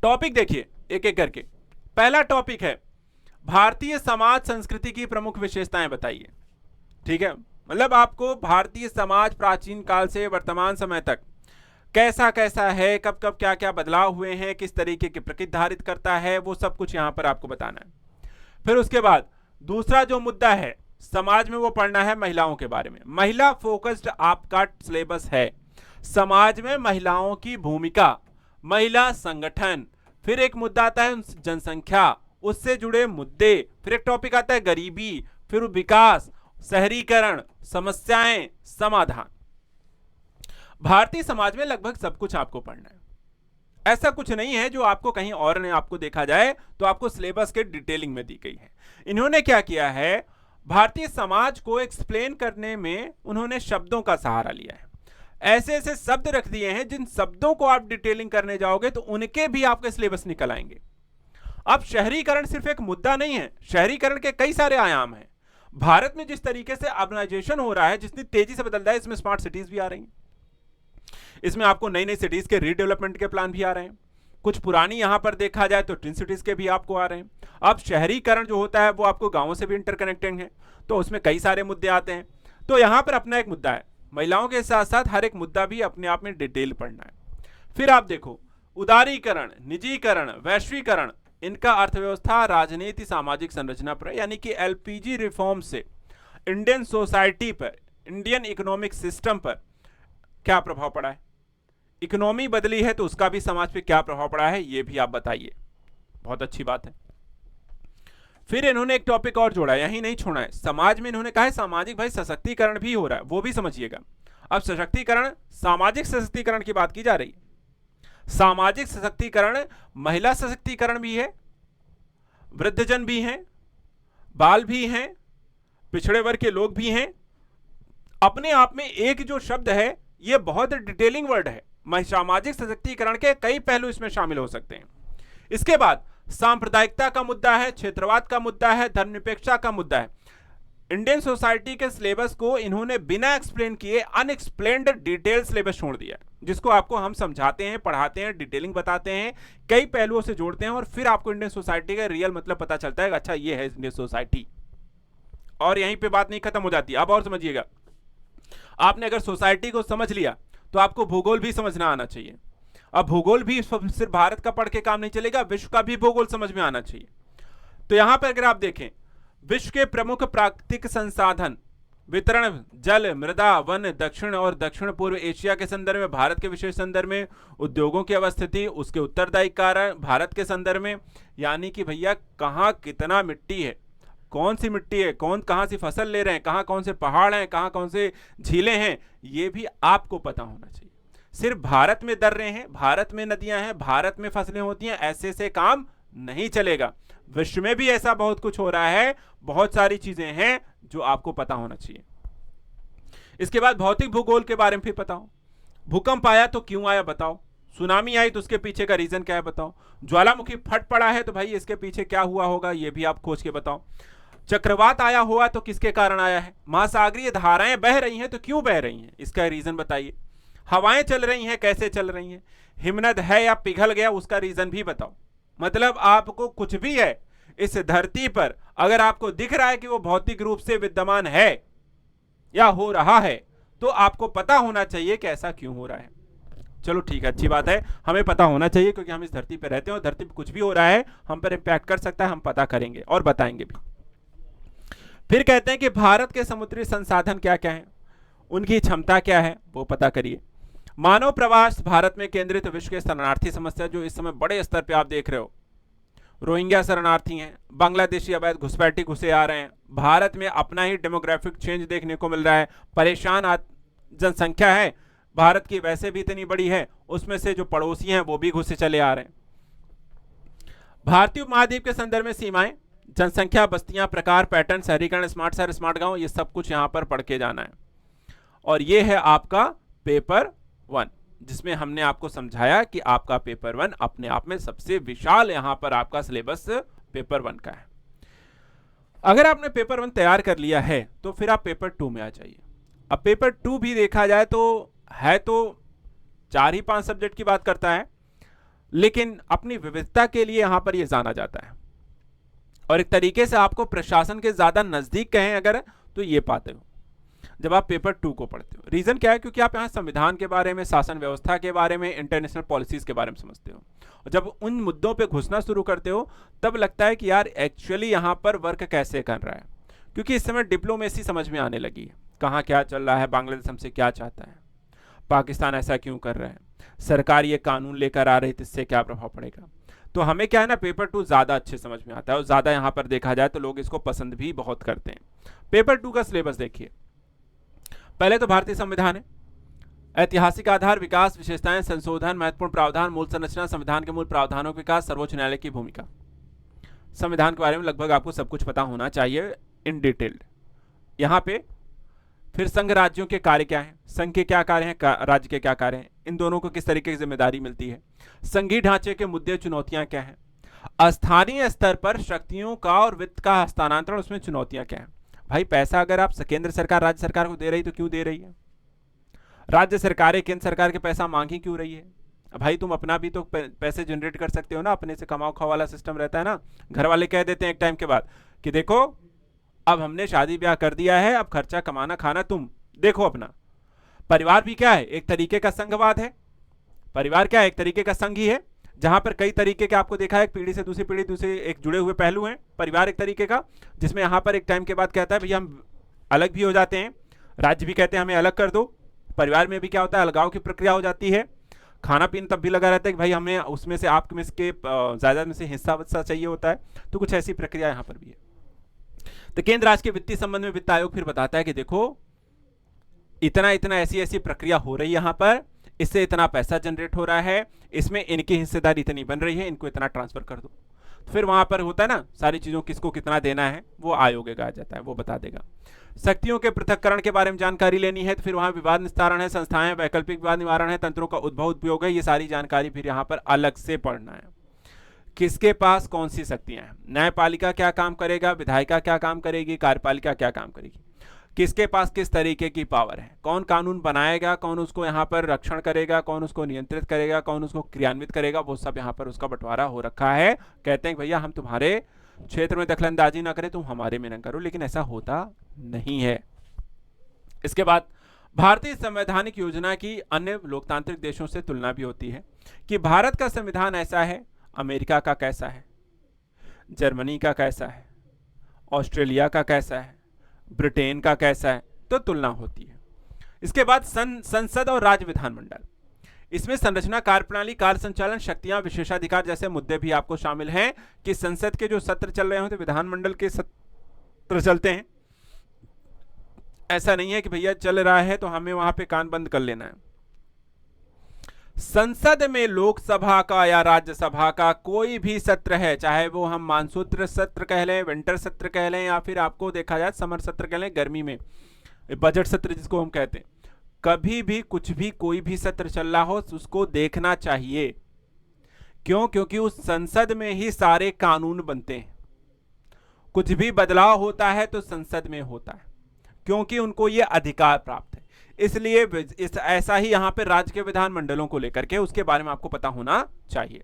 टॉपिक देखिए एक एक करके। पहला टॉपिक है भारतीय समाज संस्कृति की प्रमुख विशेषताएं बताइए। ठीक है, मतलब आपको भारतीय समाज प्राचीन काल से वर्तमान समय तक कैसा कैसा है, कब कब क्या क्या बदलाव हुए हैं, किस तरीके की प्रकृति धारित करता है, वो सब कुछ यहां पर आपको बताना है। फिर उसके बाद दूसरा जो मुद्दा है समाज में, वो पढ़ना है महिलाओं के बारे में। महिला फोकस्ड आपका सिलेबस है। समाज में महिलाओं की भूमिका, महिला संगठन, फिर एक मुद्दा आता है जनसंख्या, उससे जुड़े मुद्दे, फिर एक टॉपिक आता है गरीबी, फिर विकास, शहरीकरण, समस्याएं, समाधान। भारतीय समाज में लगभग सब कुछ आपको पढ़ना है। ऐसा कुछ नहीं है जो आपको कहीं और ने आपको देखा जाए तो आपको सिलेबस के डिटेलिंग में दी गई है। इन्होंने क्या किया है, भारतीय समाज को एक्सप्लेन करने में उन्होंने शब्दों का सहारा लिया है। ऐसे ऐसे शब्द रख दिए हैं जिन शब्दों को आप डिटेलिंग करने जाओगे तो उनके भी आपके सिलेबस निकल आएंगे। अब शहरीकरण सिर्फ एक मुद्दा नहीं है, शहरीकरण के कई सारे आयाम हैं। भारत में जिस तरीके से अर्बनाइजेशन हो रहा है, जितनी तेजी से बदल रहा है, इसमें स्मार्ट सिटीज भी आ रही हैं, इसमें आपको नई नई सिटीज के रीडेवलपमेंट के प्लान भी आ रहे हैं। कुछ पुरानी यहां पर देखा जाए तो ट्विन सिटीज के भी आपको आ रहे हैं। अब शहरीकरण जो होता है वो आपको गांवों से भी इंटरकनेक्टेड है, तो उसमें कई सारे मुद्दे आते हैं। तो यहां पर अपना एक मुद्दा है, महिलाओं के साथ साथ हर एक मुद्दा भी अपने आप में डिटेल पढ़ना है। फिर आप देखो उदारीकरण, निजीकरण, वैश्वीकरण, इनका अर्थव्यवस्था, राजनीति, सामाजिक संरचना पर, यानी कि एलपीजी रिफॉर्म से इंडियन सोसाइटी पर, इंडियन इकोनॉमिक सिस्टम पर क्या प्रभाव पड़ा है। इकोनॉमी बदली है तो उसका भी समाज पे क्या प्रभाव पड़ा है, ये भी आप बताइए। बहुत अच्छी बात है। फिर इन्होंने एक टॉपिक और जोड़ा, यही नहीं छोड़ा है, समाज में इन्होंने कहा है सामाजिक भाई सशक्तिकरण भी हो रहा है, वो भी समझिएगा। अब सशक्तिकरण, सामाजिक सशक्तिकरण की बात की जा रही है। सामाजिक सशक्तिकरण, महिला सशक्तिकरण भी है, वृद्धजन भी हैं, बाल भी हैं, पिछड़े वर्ग के लोग भी हैं। अपने आप में एक जो शब्द है ये बहुत डिटेलिंग वर्ड है। सामाजिक सशक्तिकरण के कई पहलू इसमें शामिल हो सकते हैं। इसके बाद सांप्रदायिकता का मुद्दा है, क्षेत्रवाद का मुद्दा है, धर्मनिरपेक्षता का मुद्दा है। इंडियन सोसाइटी के सिलेबस को इन्होंने बिना एक्सप्लेन किए अनएक्सप्लेन्ड डिटेल सिलेबस छोड़ दिया, जिसको आपको हम समझाते हैं, पढ़ाते हैं, डिटेलिंग बताते हैं, कई पहलुओं से जोड़ते हैं और फिर आपको इंडियन सोसाइटी का रियल मतलब पता चलता है। अच्छा ये है इंडियन सोसाइटी, और यहीं पे बात नहीं खत्म हो जाती। अब और समझिएगा, आपने अगर सोसाइटी को समझ लिया तो आपको भूगोल भी समझना आना चाहिए। अब भूगोल भी सिर्फ भारत का पढ़ के काम नहीं चलेगा, विश्व का भी भूगोल समझ में आना चाहिए। तो यहां पर अगर आप देखें, विश्व के प्रमुख प्राकृतिक संसाधन वितरण, जल, मृदा, वन, दक्षिण और दक्षिण पूर्व एशिया के संदर्भ में, भारत के विशेष संदर्भ में, उद्योगों की अवस्थिति, उसके उत्तरदायी कारण भारत के संदर्भ में, यानी कि भैया कहाँ कितना मिट्टी है, कौन सी मिट्टी है, कौन कहां से फसल ले रहे हैं, कहां कौन से पहाड़ हैं, कहां कौन से झीलें हैं, ये भी आपको पता होना चाहिए। सिर्फ भारत में दर्रे हैं, भारत में नदियां हैं, भारत में फसलें होती हैं, ऐसे से काम नहीं चलेगा। विश्व में भी ऐसा बहुत कुछ हो रहा है, बहुत सारी चीजें हैं जो आपको पता होना चाहिए। इसके बाद भौतिक भूगोल के बारे में फिर बताओ। भूकंप आया तो क्यों आया बताओ, सुनामी आई तो उसके पीछे का रीजन क्या है बताओ, ज्वालामुखी फट पड़ा है तो भाई इसके पीछे क्या हुआ होगा ये भी आप खोज के बताओ, चक्रवात आया हुआ तो किसके कारण आया है, महासागरीय धाराएं बह रही हैं तो क्यों बह रही हैं, इसका रीजन बताइए, हवाएं चल रही हैं कैसे चल रही हैं, हिमनद है या पिघल गया उसका रीजन भी बताओ। मतलब आपको कुछ भी है इस धरती पर अगर आपको दिख रहा है कि वो भौतिक रूप से विद्यमान है या हो रहा है तो आपको पता होना चाहिए कि ऐसा क्यों हो रहा है। चलो ठीक है, अच्छी बात है, हमें पता होना चाहिए क्योंकि हम इस धरती पर रहते हैं और धरती पर कुछ भी हो रहा है हम पर इंपैक्ट कर सकता है, हम पता करेंगे और बताएंगे भी। फिर कहते हैं कि भारत के समुद्री संसाधन क्या क्या है, उनकी क्षमता क्या है वो पता करिए। मानव प्रवास भारत में केंद्रित विश्व के शरणार्थी समस्या जो इस समय बड़े स्तर पे आप देख रहे हो, रोहिंग्या शरणार्थी हैं, बांग्लादेशी अवैध घुसपैठी घुसे आ रहे हैं, भारत में अपना ही डेमोग्राफिक चेंज देखने को मिल रहा है, परेशान जनसंख्या है भारत की वैसे भी इतनी बड़ी है, उसमें से जो पड़ोसी हैं वो भी घुसे चले आ रहे हैं। भारतीय उपमहाद्वीप के संदर्भ में सीमाएं, जनसंख्या, बस्तियां, प्रकार, पैटर्न, शहरीकरण, स्मार्ट शहर, स्मार्ट गांव, ये सब कुछ यहां पर पढ़ के जाना है। और ये है आपका पेपर 1 जिसमें हमने आपको समझाया कि आपका पेपर 1 अपने आप में सबसे विशाल यहां पर आपका सिलेबस पेपर 1 का है। अगर आपने पेपर 1 तैयार कर लिया है तो फिर आप पेपर 2 में आ जाइए। अब पेपर 2 भी देखा जाए तो है तो 4 ही 5 सब्जेक्ट की बात करता है, लेकिन अपनी विविधता के लिए यहां पर यह जाना जाता है और एक तरीके से आपको प्रशासन के ज्यादा नजदीक कहें अगर तो ये पाते हो जब आप पेपर 2 को पढ़ते हो। रीजन क्या है, क्योंकि आप यहाँ संविधान के बारे में, शासन व्यवस्था के बारे में, इंटरनेशनल पॉलिसीज के बारे में समझते हो और जब उन मुद्दों पे घुसना शुरू करते हो तब लगता है कि यार एक्चुअली यहाँ पर वर्क कैसे कर रहा है, क्योंकि इस समय डिप्लोमेसी समझ में आने लगी है, कहाँ क्या चल रहा है, बांग्लादेश हमसे क्या चाहता है, पाकिस्तान ऐसा क्यों कर रहा है, सरकार ये कानून लेकर आ रही है इससे क्या प्रभाव पड़ेगा। तो हमें क्या है ना, पेपर 2 ज्यादा अच्छे समझ में आता है और ज्यादा यहाँ पर देखा जाए तो लोग इसको पसंद भी बहुत करते हैं। पेपर 2 का सिलेबस देखिए। पहले तो भारतीय संविधान है, ऐतिहासिक आधार, विकास, विशेषताएं, संशोधन, महत्वपूर्ण प्रावधान, मूल संरचना, संविधान के मूल प्रावधानों के विकास, सर्वोच्च न्यायालय की भूमिका। संविधान के बारे में लगभग आपको सब कुछ पता होना चाहिए इन डिटेल्ड। यहाँ पे फिर संघ राज्यों के कार्य क्या हैं, संघ के क्या कार्य हैं, राज्य के क्या कार्य हैं, इन दोनों को किस तरीके की जिम्मेदारी मिलती है, संघीय ढांचे के मुद्दे, चुनौतियां क्या हैं, स्थानीय स्तर पर शक्तियों का और वित्त का हस्तांतरण, उसमें चुनौतियां क्या हैं। भाई पैसा अगर आप केंद्र सरकार राज्य सरकार को दे रही तो क्यों दे रही है, राज्य सरकारें केंद्र सरकार के पैसा मांग ही क्यों रही है। भाई तुम अपना भी तो पैसे जनरेट कर सकते हो ना, अपने से कमाओ खाओ वाला सिस्टम रहता है ना। घर वाले कह देते हैं एक टाइम के बाद कि देखो अब हमने शादी ब्याह कर दिया है, अब खर्चा कमाना खाना तुम देखो अपना। परिवार भी क्या है, एक तरीके का संघवाद है। परिवार क्या है, एक तरीके का संघ ही है, जहां पर कई तरीके के आपको देखा है, एक पीढ़ी से दूसरी पीढ़ी दूसरे एक जुड़े हुए पहलू हैं। परिवार एक तरीके का जिसमें यहां पर एक टाइम के बाद कहता है भैया हम अलग भी हो जाते हैं, राज्य भी कहते हैं हमें अलग कर दो। परिवार में भी क्या होता है, अलगाव की प्रक्रिया हो जाती है। खाना पीना तब भी लगा रहता है कि भाई हमें उसमें से आप में के ज्यादा में से हिस्सा वस्सा चाहिए होता है। तो कुछ ऐसी प्रक्रिया यहां पर भी है। तो केंद्र राज्य के वित्तीय संबंध में वित्त आयोग फिर बताता है कि देखो इतना इतना ऐसी ऐसी प्रक्रिया हो रही है यहां पर, इससे इतना पैसा जनरेट हो रहा है, इसमें इनकी हिस्सेदारी इतनी बन रही है, इनको इतना ट्रांसफर कर दो। तो फिर वहां पर होता है ना सारी चीजों किसको कितना देना है वो आयोग आ जाता है, वो बता देगा। शक्तियों के पृथक्करण के बारे में जानकारी लेनी है तो फिर वहां विवाद निस्तारण है, संस्थाएं, वैकल्पिक विवाद निवारण है, तंत्रों का उद्भव उपयोग है, ये सारी जानकारी फिर यहाँ पर अलग से पढ़ना है। किसके पास कौन सी शक्तियां हैं, न्यायपालिका क्या काम करेगा, विधायिका क्या काम करेगी, कार्यपालिका क्या काम करेगी, किसके पास किस तरीके की पावर है, कौन कानून बनाएगा, कौन उसको यहाँ पर रक्षण करेगा, कौन उसको नियंत्रित करेगा, कौन उसको क्रियान्वित करेगा, वो सब यहाँ पर उसका बंटवारा हो रखा है। कहते हैं भैया हम तुम्हारे क्षेत्र में दखलंदाजी ना करें, तुम हमारे में न करो, लेकिन ऐसा होता नहीं है। इसके बाद भारतीय संवैधानिक योजना की अन्य लोकतांत्रिक देशों से तुलना भी होती है कि भारत का संविधान ऐसा है, अमेरिका का कैसा है, जर्मनी का कैसा है, ऑस्ट्रेलिया का कैसा है, ब्रिटेन का कैसा है, तो तुलना होती है। इसके बाद संसद और राज्य विधानमंडल, इसमें संरचना, कार्यप्रणाली, कार्य संचालन, शक्तियां, विशेषाधिकार जैसे मुद्दे भी आपको शामिल हैं कि संसद के जो सत्र चल रहे होते विधानमंडल के सत्र चलते हैं। ऐसा नहीं है कि भैया चल रहा है तो हमें वहां पे कान बंद कर लेना है। संसद में लोकसभा का या राज्यसभा का कोई भी सत्र है, चाहे वो हम मानसूत्र सत्र कह लें, विंटर सत्र कह लें, या फिर आपको देखा जाए समर सत्र कह लें, गर्मी में बजट सत्र जिसको हम कहते हैं, कभी भी कुछ भी कोई भी सत्र चल रहा हो उसको देखना चाहिए। क्यों? क्योंकि उस संसद में ही सारे कानून बनते हैं। कुछ भी बदलाव होता है तो संसद में होता है, क्योंकि उनको ये अधिकार प्राप्त है। इसलिए ऐसा ही यहां पे राज्य के विधानमंडलों को लेकर के उसके बारे में आपको पता होना चाहिए।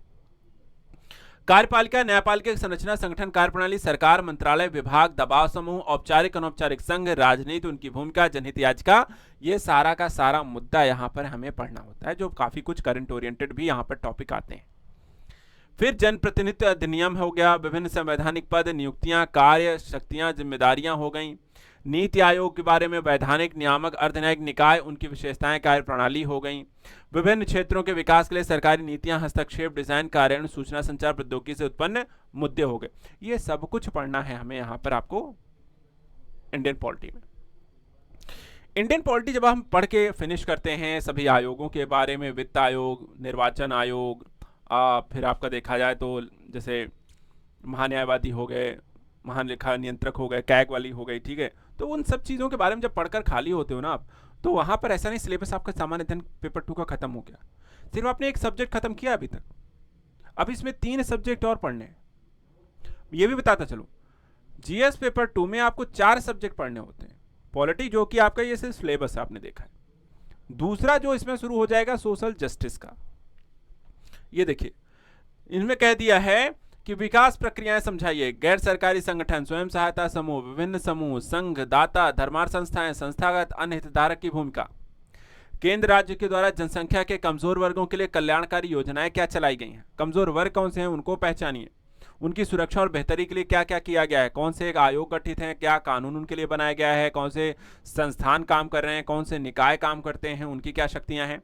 कार्यपालिका, न्यायपालिका की संरचना, संगठन, कार्यप्रणाली, सरकार, मंत्रालय, विभाग, दबाव समूह, औपचारिक अनौपचारिक संघ, राजनीति, उनकी भूमिका, जनहित याचिका, ये सारा का सारा मुद्दा यहाँ पर हमें पढ़ना होता है, जो काफी कुछ करंट ओरिएंटेड भी यहाँ पर टॉपिक आते हैं। फिर जनप्रतिनिधित्व अधिनियम हो गया, विभिन्न संवैधानिक पद, नियुक्तियां, कार्य, शक्तियां, जिम्मेदारियां हो गई। नीति आयोग के बारे में वैधानिक, नियामक, अर्धन्यायिक निकाय, उनकी विशेषताएं, कार्यप्रणाली हो गई। विभिन्न क्षेत्रों के विकास के लिए सरकारी नीतियां, हस्तक्षेप, डिजाइन, कार्यान्वयन, सूचना संचार प्रौद्योगिकी से उत्पन्न मुद्दे हो गए। ये सब कुछ पढ़ना है हमें यहाँ पर आपको इंडियन पॉलिटी में। इंडियन पॉलिटी जब हम पढ़ के फिनिश करते हैं सभी आयोगों के बारे में, वित्त आयोग, निर्वाचन आयोग, फिर आपका देखा जाए तो जैसे महान्यायवादी हो गए, महालेखा नियंत्रक हो गए, कैग वाली हो गई, ठीक है। तो उन सब चीज़ों के बारे में जब पढ़कर खाली होते हो ना आप, तो वहाँ पर ऐसा नहीं सिलेबस आपका सामान्य अध्ययन पेपर 2 का खत्म हो गया, सिर्फ आपने एक सब्जेक्ट खत्म किया अभी तक। अब इसमें 3 सब्जेक्ट और पढ़ने हैं। ये भी बताता चलो, जीएस पेपर 2 में आपको 4 सब्जेक्ट पढ़ने होते हैं। पॉलिटी जो कि आपका ये सिर्फ सिलेबस आपने देखा है। दूसरा जो इसमें शुरू हो जाएगा सोशल जस्टिस का। ये देखिए, इनमें कह दिया है कि विकास प्रक्रियाएं समझाइए, गैर सरकारी संगठन, स्वयं सहायता समूह, विभिन्न समूह, संघ, दाता, धर्मार्थ संस्थाएं, संस्थागत अन्य हितधारक की भूमिका। केंद्र राज्य के द्वारा जनसंख्या के कमजोर वर्गों के लिए कल्याणकारी योजनाएं क्या चलाई गई हैं। कमजोर वर्ग कौन से हैं उनको पहचानिए। उनकी सुरक्षा और बेहतरी के लिए क्या क्या किया गया है, कौन से एक आयोग गठित हैं, क्या कानून उनके लिए बनाया गया है, कौन से संस्थान काम कर रहे हैं, कौन से निकाय काम करते हैं, उनकी क्या शक्तियां हैं।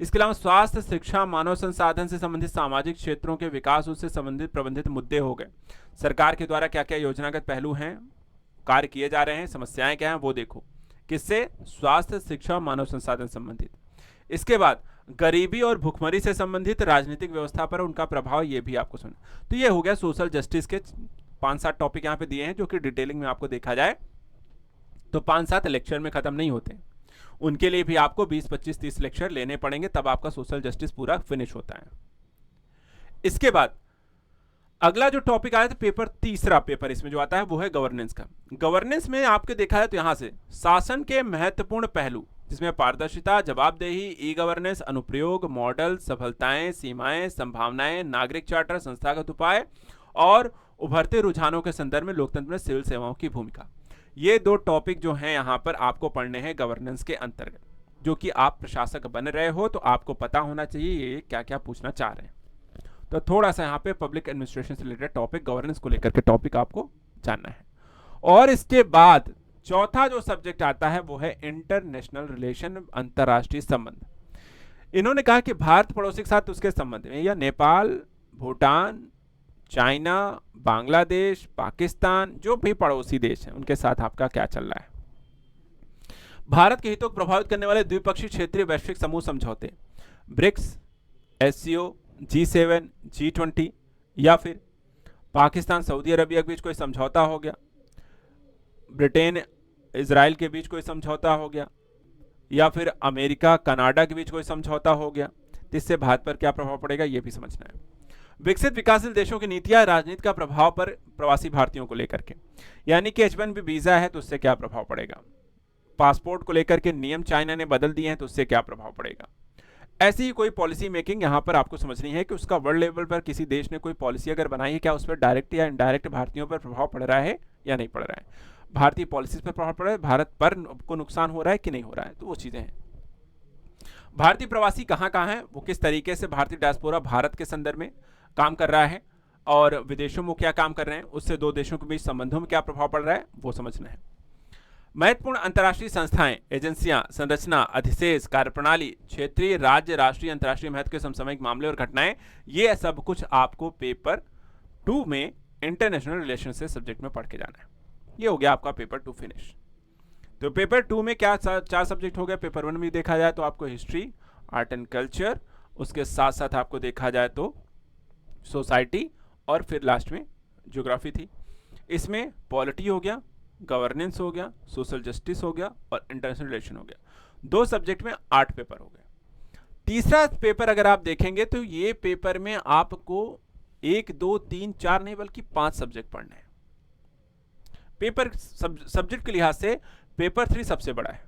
इसके अलावा स्वास्थ्य, शिक्षा, मानव संसाधन से संबंधित सामाजिक क्षेत्रों के विकास, उससे संबंधित प्रबंधित मुद्दे हो गए। सरकार के द्वारा क्या क्या योजनागत पहलू हैं, कार्य किए जा रहे हैं, समस्याएं क्या हैं, वो देखो। किससे? स्वास्थ्य, शिक्षा, मानव संसाधन संबंधित। इसके बाद गरीबी और भुखमरी से संबंधित राजनीतिक व्यवस्था पर उनका प्रभाव, ये भी आपको सुना। तो ये हो गया सोशल जस्टिस के 5-7 टॉपिक यहाँ पे दिए हैं, जो कि डिटेलिंग में आपको देखा जाए तो 5-7 लेक्चर में खत्म नहीं होते। उनके लिए भी आपको 20, 25, 30 लेक्चर लेने पड़ेंगे, तब आपका सोशल जस्टिस पूरा फिनिश होता है। इसके बाद अगला जो टॉपिक आया था पेपर, तीसरा पेपर इसमें जो आता है वो है गवर्नेंस का। गवर्नेंस में आपके देखा है तो यहां से शासन के महत्वपूर्ण पहलू, जिसमें पारदर्शिता, जवाबदेही, ई गवर्नेंस, अनुप्रयोग, मॉडल, सफलताएं, सीमाएं, संभावनाएं, नागरिक चार्टर, संस्थागत उपाय और उभरते रुझानों के संदर्भ में लोकतंत्र में सिविल सेवाओं की भूमिका। ये 2 टॉपिक जो हैं यहां पर आपको पढ़ने हैं गवर्नेंस के अंतर्गत। जो कि आप प्रशासक बन रहे हो तो आपको पता होना चाहिए ये क्या क्या पूछना चाह रहे हैं। तो थोड़ा सा यहाँ पे पब्लिक एडमिनिस्ट्रेशन से रिलेटेड टॉपिक, गवर्नेंस को लेकर के टॉपिक आपको जानना है। और इसके बाद चौथा जो सब्जेक्ट आता है वो है इंटरनेशनल रिलेशन, अंतरराष्ट्रीय संबंध। इन्होंने कहा कि भारत पड़ोसी के साथ उसके संबंध में, या नेपाल, भूटान, चाइना, बांग्लादेश, पाकिस्तान, जो भी पड़ोसी देश हैं उनके साथ आपका क्या चल रहा है। भारत के हितों को प्रभावित करने वाले द्विपक्षीय क्षेत्रीय वैश्विक समूह समझौते, ब्रिक्स, एससीओ, G7, G20, या फिर पाकिस्तान सऊदी अरबिया के बीच कोई समझौता हो गया, ब्रिटेन इजराइल के बीच कोई समझौता हो गया, या फिर अमेरिका कनाडा के बीच कोई समझौता हो गया, जिससे भारत पर क्या प्रभाव पड़ेगा ये भी समझना है। विकसित विकासशील देशों की नीतियां, राजनीति का प्रभाव पर प्रवासी भारतीयों को लेकर के, यानी कि H1B वीजा है तो उससे क्या प्रभाव पड़ेगा, पासपोर्ट को लेकर के नियम चाइना ने बदल दिए हैं तो उससे क्या प्रभाव पड़ेगा। ऐसी ही कोई पॉलिसी मेकिंग यहाँ पर आपको समझनी है कि उसका वर्ल्ड लेवल पर किसी देश ने कोई पॉलिसी अगर बनाई है, क्या उस पर डायरेक्ट या इनडायरेक्ट भारतीयों पर प्रभाव पड़ रहा है या नहीं पड़ रहा है, भारतीय पॉलिसीज पर प्रभाव पड़ रहा है, भारत पर को नुकसान हो रहा है कि नहीं हो रहा है, तो वो चीजें हैं। भारतीय प्रवासी कहाँ कहाँ हैं, वो किस तरीके से भारतीय डायस्पोरा भारत के संदर्भ में काम कर रहा है और विदेशों में क्या काम कर रहे हैं, उससे 2 देशों के बीच संबंधों में क्या प्रभाव पड़ रहा है वो समझना है। महत्वपूर्ण अंतर्राष्ट्रीय संस्थाएं, एजेंसियां, संरचना, अधिशेष, कार्यप्रणाली, क्षेत्रीय, राज्य, राष्ट्रीय, अंतर्राष्ट्रीय महत्व के समसामयिक मामले और घटनाएं, ये सब कुछ आपको पेपर 2 में इंटरनेशनल रिलेशन से सब्जेक्ट में पढ़ के जाना है। ये हो गया आपका पेपर 2 फिनिश। तो पेपर 2 में क्या 4 सब्जेक्ट हो गए। पेपर 1 में देखा जाए तो आपको हिस्ट्री, आर्ट एंड कल्चर, उसके साथ साथ आपको देखा जाए तो सोसाइटी, और फिर लास्ट में ज्योग्राफी थी। इसमें पॉलिटी हो गया, गवर्नेंस हो गया, सोशल जस्टिस हो गया और इंटरनेशनल रिलेशन हो गया। 2 सब्जेक्ट में 8 पेपर हो गए। तीसरा पेपर अगर आप देखेंगे तो ये पेपर में आपको 1 2 3 4 नहीं बल्कि 5 सब्जेक्ट पढ़ने हैं। पेपर सब्जेक्ट के लिहाज से पेपर 3 सबसे बड़ा है।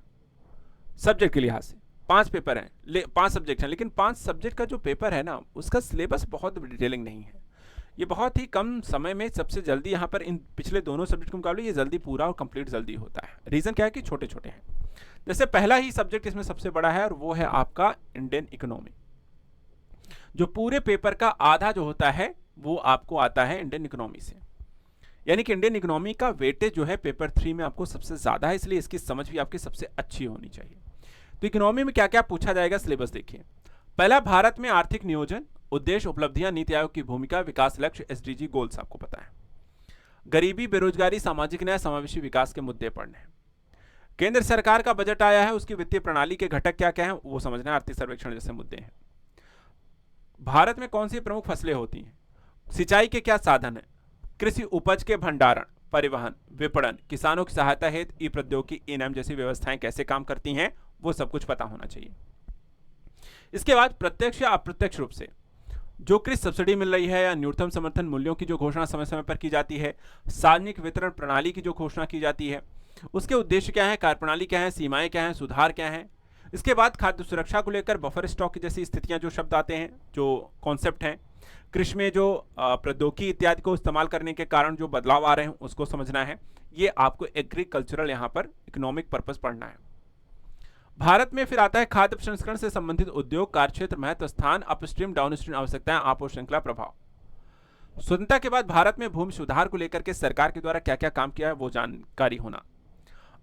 सब्जेक्ट के लिहाज से 5 पेपर हैं, 5 सब्जेक्ट हैं, लेकिन 5 सब्जेक्ट का जो पेपर है ना, उसका सिलेबस बहुत डिटेलिंग नहीं है। ये बहुत ही कम समय में सबसे जल्दी यहाँ पर इन पिछले दोनों सब्जेक्ट के मुकाबले ये जल्दी पूरा और कंप्लीट जल्दी होता है। रीजन क्या है कि छोटे छोटे हैं। जैसे पहला ही सब्जेक्ट इसमें सबसे बड़ा है और वो है आपका इंडियन इकोनॉमी। जो पूरे पेपर का आधा जो होता है वो आपको आता है इंडियन इकोनॉमी से, यानी कि इंडियन इकोनॉमी का वेटेज जो है पेपर 3 में आपको सबसे ज्यादा है, इसलिए इसकी समझ भी आपकी सबसे अच्छी होनी चाहिए। तो इकोनॉमी में क्या क्या पूछा जाएगा, सिलेबस देखिए। पहला, भारत में आर्थिक नियोजन, उद्देश्य, उपलब्धियां, नीति आयोग की भूमिका, विकास लक्ष्य, एसडीजी गोल्स आपको पता है। गरीबी, बेरोजगारी, सामाजिक न्याय, समावेशी विकास के मुद्दे पढ़ने हैं। केंद्र सरकार का बजट आया है, उसकी वित्तीय प्रणाली के घटक क्या क्या हैं वो समझना है, आर्थिक सर्वेक्षण जैसे मुद्दे हैं। भारत में कौन सी प्रमुख फसलें होती हैं, सिंचाई के क्या साधन है, कृषि उपज के भंडारण, परिवहन, विपणन, किसानों की सहायता हेतु ई प्रौद्योगिकी, इनाम जैसी व्यवस्थाएं कैसे काम करती हैं वो सब कुछ पता होना चाहिए। इसके बाद प्रत्यक्ष या अप्रत्यक्ष रूप से जो कृषि सब्सिडी मिल रही है या न्यूनतम समर्थन मूल्यों की जो घोषणा समय समय पर की जाती है, सार्वजनिक वितरण प्रणाली की जो घोषणा की जाती है, उसके उद्देश्य क्या है, कार्यप्रणाली क्या है, सीमाएं क्या हैं, सुधार क्या है। इसके बाद खाद्य सुरक्षा को लेकर बफर स्टॉक जैसी स्थितियां जो शब्द आते हैं, जो कॉन्सेप्ट हैं, कृषि में जो प्रौद्योगिकी इत्यादि को इस्तेमाल करने के कारण जो बदलाव आ रहे हैं उसको समझना है। ये आपको एग्रीकल्चरल यहाँ पर इकोनॉमिक पर्पस पढ़ना है। भारत में फिर आता है खाद्य प्रसंस्करण से संबंधित उद्योग, कार्यक्षेत्र, महत्व, स्थान, अपस्ट्रीम डाउनस्ट्रीम आवश्यकताएं, आपूर्ति श्रृंखला, प्रभाव। स्वतंत्रता के बाद भारत में भूमि सुधार को लेकर के सरकार के द्वारा क्या क्या काम किया है वो जानकारी होना।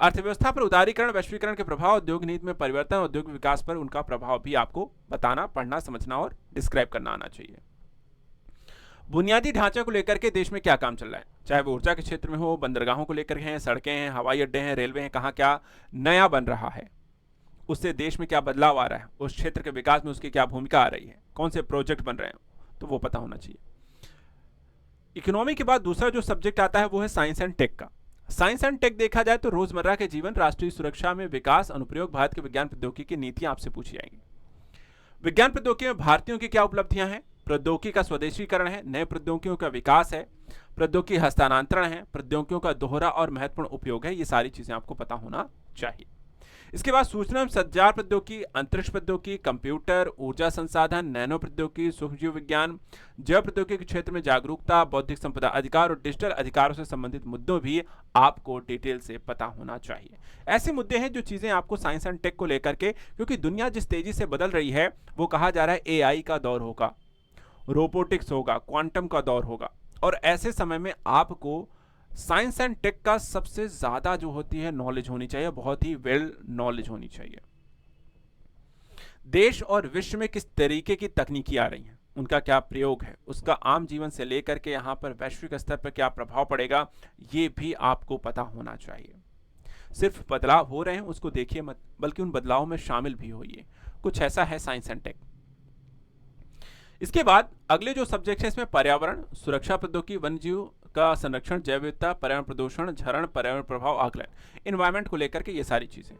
अर्थव्यवस्था पर उदारीकरण, वैश्वीकरण के प्रभाव, उद्योग नीति में परिवर्तन, औद्योगिक विकास पर उनका प्रभाव भी आपको बताना, पढ़ना, समझना और डिस्क्राइब करना आना चाहिए। बुनियादी ढांचे को लेकर के देश में क्या काम चल रहा है, चाहे वो ऊर्जा के क्षेत्र में हो, बंदरगाहों को लेकर हैं, सड़कें हैं, हवाई अड्डे हैं, रेलवे हैं, कहाँ क्या नया बन रहा है, उससे देश में क्या बदलाव आ रहा है, उस क्षेत्र के विकास में उसकी क्या भूमिका आ रही है, कौन से प्रोजेक्ट बन रहे हैं, तो वो पता होना चाहिए। इकोनॉमी के बाद दूसरा जो सब्जेक्ट आता है वो है साइंस एंड टेक का। साइंस एंड टेक देखा जाए तो रोजमर्रा के जीवन, राष्ट्रीय सुरक्षा में विकास, अनुप्रयोग, भारत के विज्ञान प्रौद्योगिकी की नीतियां आपसे पूछी जाएंगी। विज्ञान प्रौद्योगिकी में भारतीयों की क्या उपलब्धियां हैं, प्रौद्योगिकी का स्वदेशीकरण है, नए प्रौद्योगिकियों का विकास है, प्रौद्योगिकी हस्तांतरण है, प्रौद्योगिकियों का दोहरा और महत्वपूर्ण उपयोग है, ये सारी चीजें आपको पता होना चाहिए। इसके बाद सूचना एवं संचार प्रौद्योगिकी, अंतरिक्ष प्रौद्योगिकी, कंप्यूटर, ऊर्जा संसाधन, नैनो प्रौद्योगिकी, सूक्ष्मजीव विज्ञान, जैव प्रौद्योगिकी के क्षेत्र में जागरूकता, बौद्धिक संपदा अधिकार और डिजिटल अधिकारों से संबंधित मुद्दों भी आपको डिटेल से पता होना चाहिए। ऐसे मुद्दे हैं जो चीजें आपको साइंस एंड टेक को लेकर के, क्योंकि दुनिया जिस तेजी से बदल रही है वो कहा जा रहा है एआई का दौर होगा, रोबोटिक्स होगा, क्वांटम का दौर होगा, और ऐसे समय में आपको साइंस एंड टेक का सबसे ज्यादा जो होती है नॉलेज होनी चाहिए, बहुत ही वेल नॉलेज होनी चाहिए। देश और विश्व में किस तरीके की तकनीकी आ रही हैं, उनका क्या प्रयोग है, उसका आम जीवन से लेकर के यहाँ पर वैश्विक स्तर पर क्या प्रभाव पड़ेगा, ये भी आपको पता होना चाहिए। सिर्फ बदलाव हो रहे हैं उसको देखिए मत, बल्कि उन बदलावों में शामिल भी होइए। कुछ ऐसा है साइंस एंड टेक। इसके बाद अगले जो सब्जेक्ट है इसमें पर्यावरण, सुरक्षा प्रौद्योगिकी, वन्यजीव का संरक्षण, जैव विविधता, पर्यावरण प्रदूषण, झरण, पर्यावरण प्रभाव आकलन, इन्वायरमेंट को लेकर के ये सारी चीजें।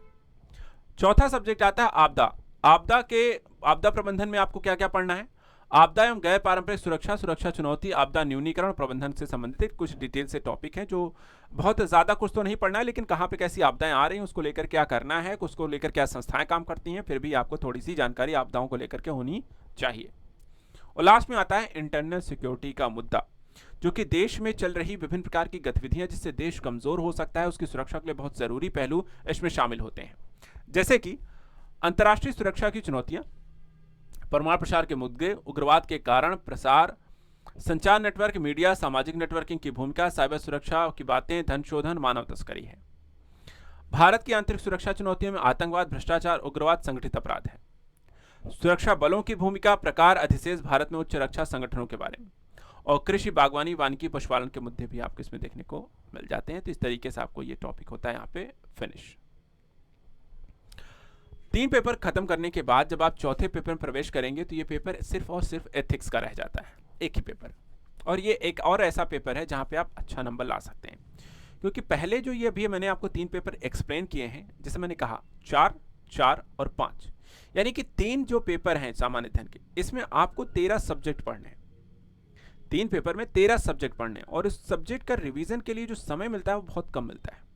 चौथा सब्जेक्ट आता है आपदा। आपदा प्रबंधन में आपको क्या क्या पढ़ना है, आपदा एवं गैर पारंपरिक सुरक्षा, सुरक्षा चुनौती, आपदा न्यूनीकरण, प्रबंधन से संबंधित कुछ डिटेल से टॉपिक हैं जो बहुत ज्यादा कुछ तो नहीं पढ़ना है, लेकिन कहाँ पे कैसी आपदाएं आ रही हैं उसको लेकर क्या करना है, उसको लेकर क्या संस्थाएं काम करती हैं, फिर भी आपको थोड़ी सी जानकारी आपदाओं को लेकर के होनी चाहिए। और लास्ट में आता है इंटरनल सिक्योरिटी का मुद्दा, जो कि देश में चल रही विभिन्न प्रकार की गतिविधियां जिससे देश कमजोर हो सकता है, उसकी सुरक्षा के लिए बहुत जरूरी पहलू इसमें शामिल होते हैं, जैसे कि अंतर्राष्ट्रीय सुरक्षा की चुनौतियां, परमाणु प्रसार के मुद्दे, उग्रवाद के कारण प्रसार, संचार नेटवर्क, मीडिया, सामाजिक नेटवर्किंग की भूमिका, साइबर सुरक्षा की बातें, धन शोधन, मानव तस्करी है। भारत की आंतरिक सुरक्षा चुनौतियों में आतंकवाद, भ्रष्टाचार, उग्रवाद, संगठित अपराध है। सुरक्षा बलों की भूमिका, प्रकार, अधिशेष, भारत में उच्च रक्षा संगठनों के बारे में, और कृषि, बागवानी, वानिकी, पशुपालन के मुद्दे भी आपको इसमें देखने को मिल जाते हैं। तो इस तरीके से आपको ये टॉपिक होता है यहाँ पे फिनिश। 3 पेपर खत्म करने के बाद जब आप चौथे पेपर में प्रवेश करेंगे तो ये पेपर सिर्फ और सिर्फ एथिक्स का रह जाता है, एक ही पेपर। और ये एक और ऐसा पेपर है जहाँ पे आप अच्छा नंबर ला सकते हैं, क्योंकि पहले जो ये अभी मैंने आपको 3 पेपर एक्सप्लेन किए हैं, जैसे मैंने कहा 4, 4 और 5, यानी कि 3 जो पेपर हैं सामान्य अध्ययन के, इसमें आपको 13 सब्जेक्ट पढ़ने हैं। 3 पेपर में 13 सब्जेक्ट पढ़ने, और इस सब्जेक्ट का रिवीजन के लिए जो समय मिलता है वो बहुत कम मिलता है।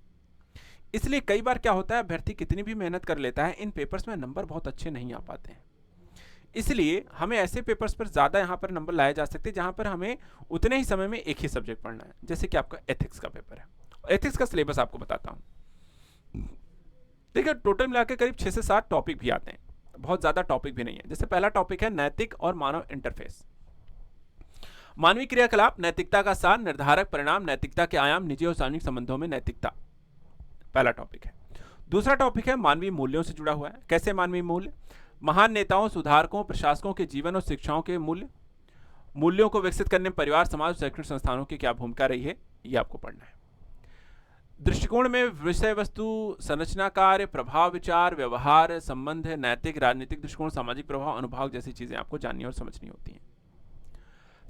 इसलिए कई बार क्या होता है, अभ्यर्थी कितनी भी मेहनत कर लेता है, इन पेपर्स में नंबर बहुत अच्छे नहीं आ पाते हैं। इसलिए हमें ऐसे पेपर्स पर ज़्यादा यहाँ पर नंबर लाए जा सकते हैं जहाँ पर हमें उतने ही समय में एक ही सब्जेक्ट पढ़ना है, जैसे कि आपका एथिक्स का पेपर है। एथिक्स का सिलेबस आपको बताता हूँ। देखिए, टोटल मिलाकर करीब 6 से 7 टॉपिक भी आते हैं, बहुत ज़्यादा टॉपिक भी नहीं है। जैसे पहला टॉपिक है नैतिक और मानव इंटरफेस। मानवीय क्रियाकलाप, नैतिकता का सार, निर्धारक परिणाम, नैतिकता के आयाम, निजी और सार्वजनिक संबंधों में नैतिकता, पहला टॉपिक है। दूसरा टॉपिक है मानवीय मूल्यों से जुड़ा हुआ है। कैसे मानवीय मूल्य? महान नेताओं, सुधारकों, प्रशासकों के जीवन और शिक्षाओं के मूल्यों को विकसित करने में परिवार, समाज, शैक्षणिक संस्थानों की क्या भूमिका रही है, ये आपको पढ़ना है। दृष्टिकोण में विषय वस्तु, संरचना कार्य, प्रभाव, विचार, व्यवहार, संबंध, नैतिक, राजनीतिक दृष्टिकोण, सामाजिक प्रभाव, अनुभाग जैसी चीजें आपको जाननी और समझनी होती हैं।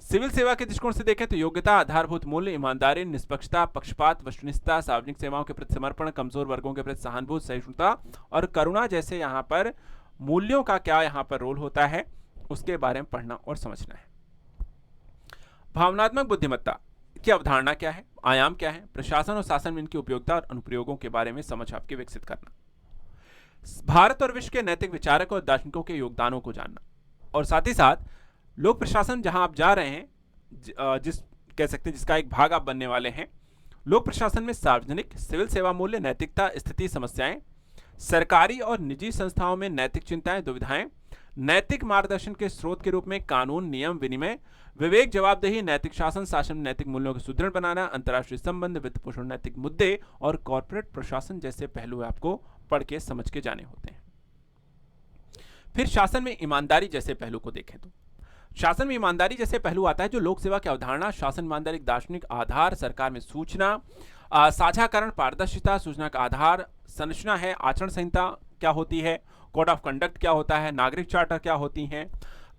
सिविल सेवा के दृष्टिकोण से देखें तो योग्यता, आधारभूत मूल्य, ईमानदारी, निष्पक्षता, पक्षपात, वस्तुनिष्ठता, सार्वजनिक सेवाओं के प्रति समर्पण, कमजोर वर्गों के प्रति सहानुभूति, सहिष्णुता और करुणा जैसे यहाँ पर मूल्यों का क्या यहाँ पर रोल होता है, उसके बारे में पढ़ना और समझना है। भावनात्मक बुद्धिमत्ता की अवधारणा क्या है, आयाम क्या है, प्रशासन और शासन में इनकी उपयोगिता और अनुप्रयोगों के बारे में समझ आपके विकसित करना। भारत और विश्व के नैतिक विचारक और दार्शनिकों के योगदानों को जानना, और साथ ही साथ लोक प्रशासन जहां आप जा रहे हैं, जिस कह सकते हैं जिसका एक भाग आप बनने वाले हैं, लोक प्रशासन में सार्वजनिक, सिविल सेवा मूल्य, नैतिकता, स्थिति, समस्याएं, सरकारी और निजी संस्थाओं में नैतिक चिंताएं, दुविधाएं, नैतिक मार्गदर्शन के स्रोत के रूप में कानून, नियम, विनिमय, विवेक, जवाबदेही, नैतिक शासन, शासन में नैतिक मूल्यों को सुदृढ़ बनाना, अंतर्राष्ट्रीय संबंध, वित्त पोषण, नैतिक मुद्दे और कॉर्पोरेट प्रशासन जैसे पहलू आपको पढ़ के समझ के जाने होते हैं। फिर शासन में ईमानदारी जैसे पहलू को देखें तो शासन में ईमानदारी जैसे पहलू आता है जो लोक सेवा की अवधारणा, शासन ईमानदारी दार्शनिक आधार, सरकार में सूचना, साझाकरण, पारदर्शिता, सूचना का आधार, संरचना है, आचरण संहिता क्या होती है, कोड ऑफ कंडक्ट क्या होता है, नागरिक चार्टर क्या होती हैं,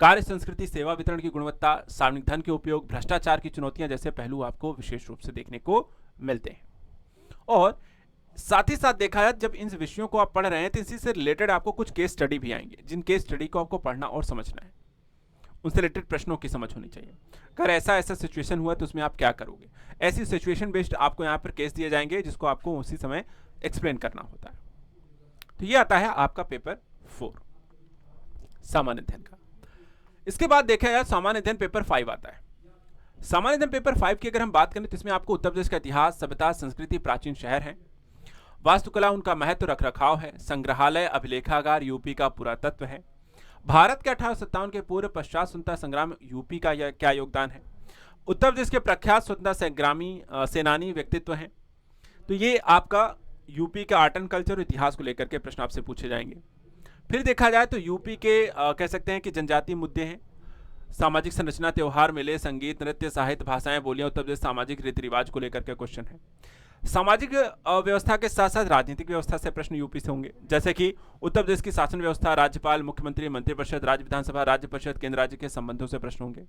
कार्य संस्कृति, सेवा वितरण की गुणवत्ता, सार्वजनिक धन के उपयोग, भ्रष्टाचार की चुनौतियां जैसे पहलू आपको विशेष रूप से देखने को मिलते हैं। और साथ ही साथ देखा जाए, जब इन विषयों को आप पढ़ रहे हैं तो इसी से रिलेटेड आपको कुछ केस स्टडी भी आएंगे, जिन केस स्टडी को आपको पढ़ना और समझना है, उनसे रिलेटेड प्रश्नों की समझ होनी चाहिए। अगर ऐसा सिचुएशन हुआ तो उसमें आप क्या करोगे, ऐसी सिचुएशन बेस्ड आपको यहाँ पर केस दिए जाएंगे जिसको आपको उसी समय एक्सप्लेन करना होता है। तो ये आता है आपका पेपर 4 सामान्य अध्ययन का। इसके बाद देखा जाए सामान्य अध्ययन पेपर 5 आता है। सामान्य अध्ययन पेपर 5 की अगर हम बात करें तो इसमें आपको उत्तर प्रदेश का इतिहास, सभ्यता, संस्कृति, प्राचीन शहर है, वास्तुकला, उनका महत्व, रखरखाव है, संग्रहालय, अभिलेखागार, यूपी का पुरातत्व है, भारत के 1857 के पूर्व पश्चात स्वतंत्रता संग्राम यूपी का क्या योगदान है, उत्तर प्रदेश के प्रख्यात स्वतंत्रता संग्रामी सेनानी व्यक्तित्व हैं। तो ये आपका यूपी का आर्ट एंड कल्चर और इतिहास को लेकर के प्रश्न आपसे पूछे जाएंगे। फिर देखा जाए तो यूपी के कह सकते हैं कि जनजातीय मुद्दे हैं, सामाजिक संरचना, त्योहार, मेले, संगीत, नृत्य, साहित्य, भाषाएं, बोलियां, उत्तर प्रदेश सामाजिक रीति रिवाज को लेकर के क्वेश्चन है। सामाजिक व्यवस्था के साथ साथ राजनीतिक व्यवस्था से प्रश्न यूपी से होंगे, जैसे कि उत्तर प्रदेश की शासन व्यवस्था, राज्यपाल, मुख्यमंत्री, मंत्रिपरिषद, राज्य विधानसभा, राज्य परिषद, केंद्र राज्य के संबंधों से प्रश्न होंगे।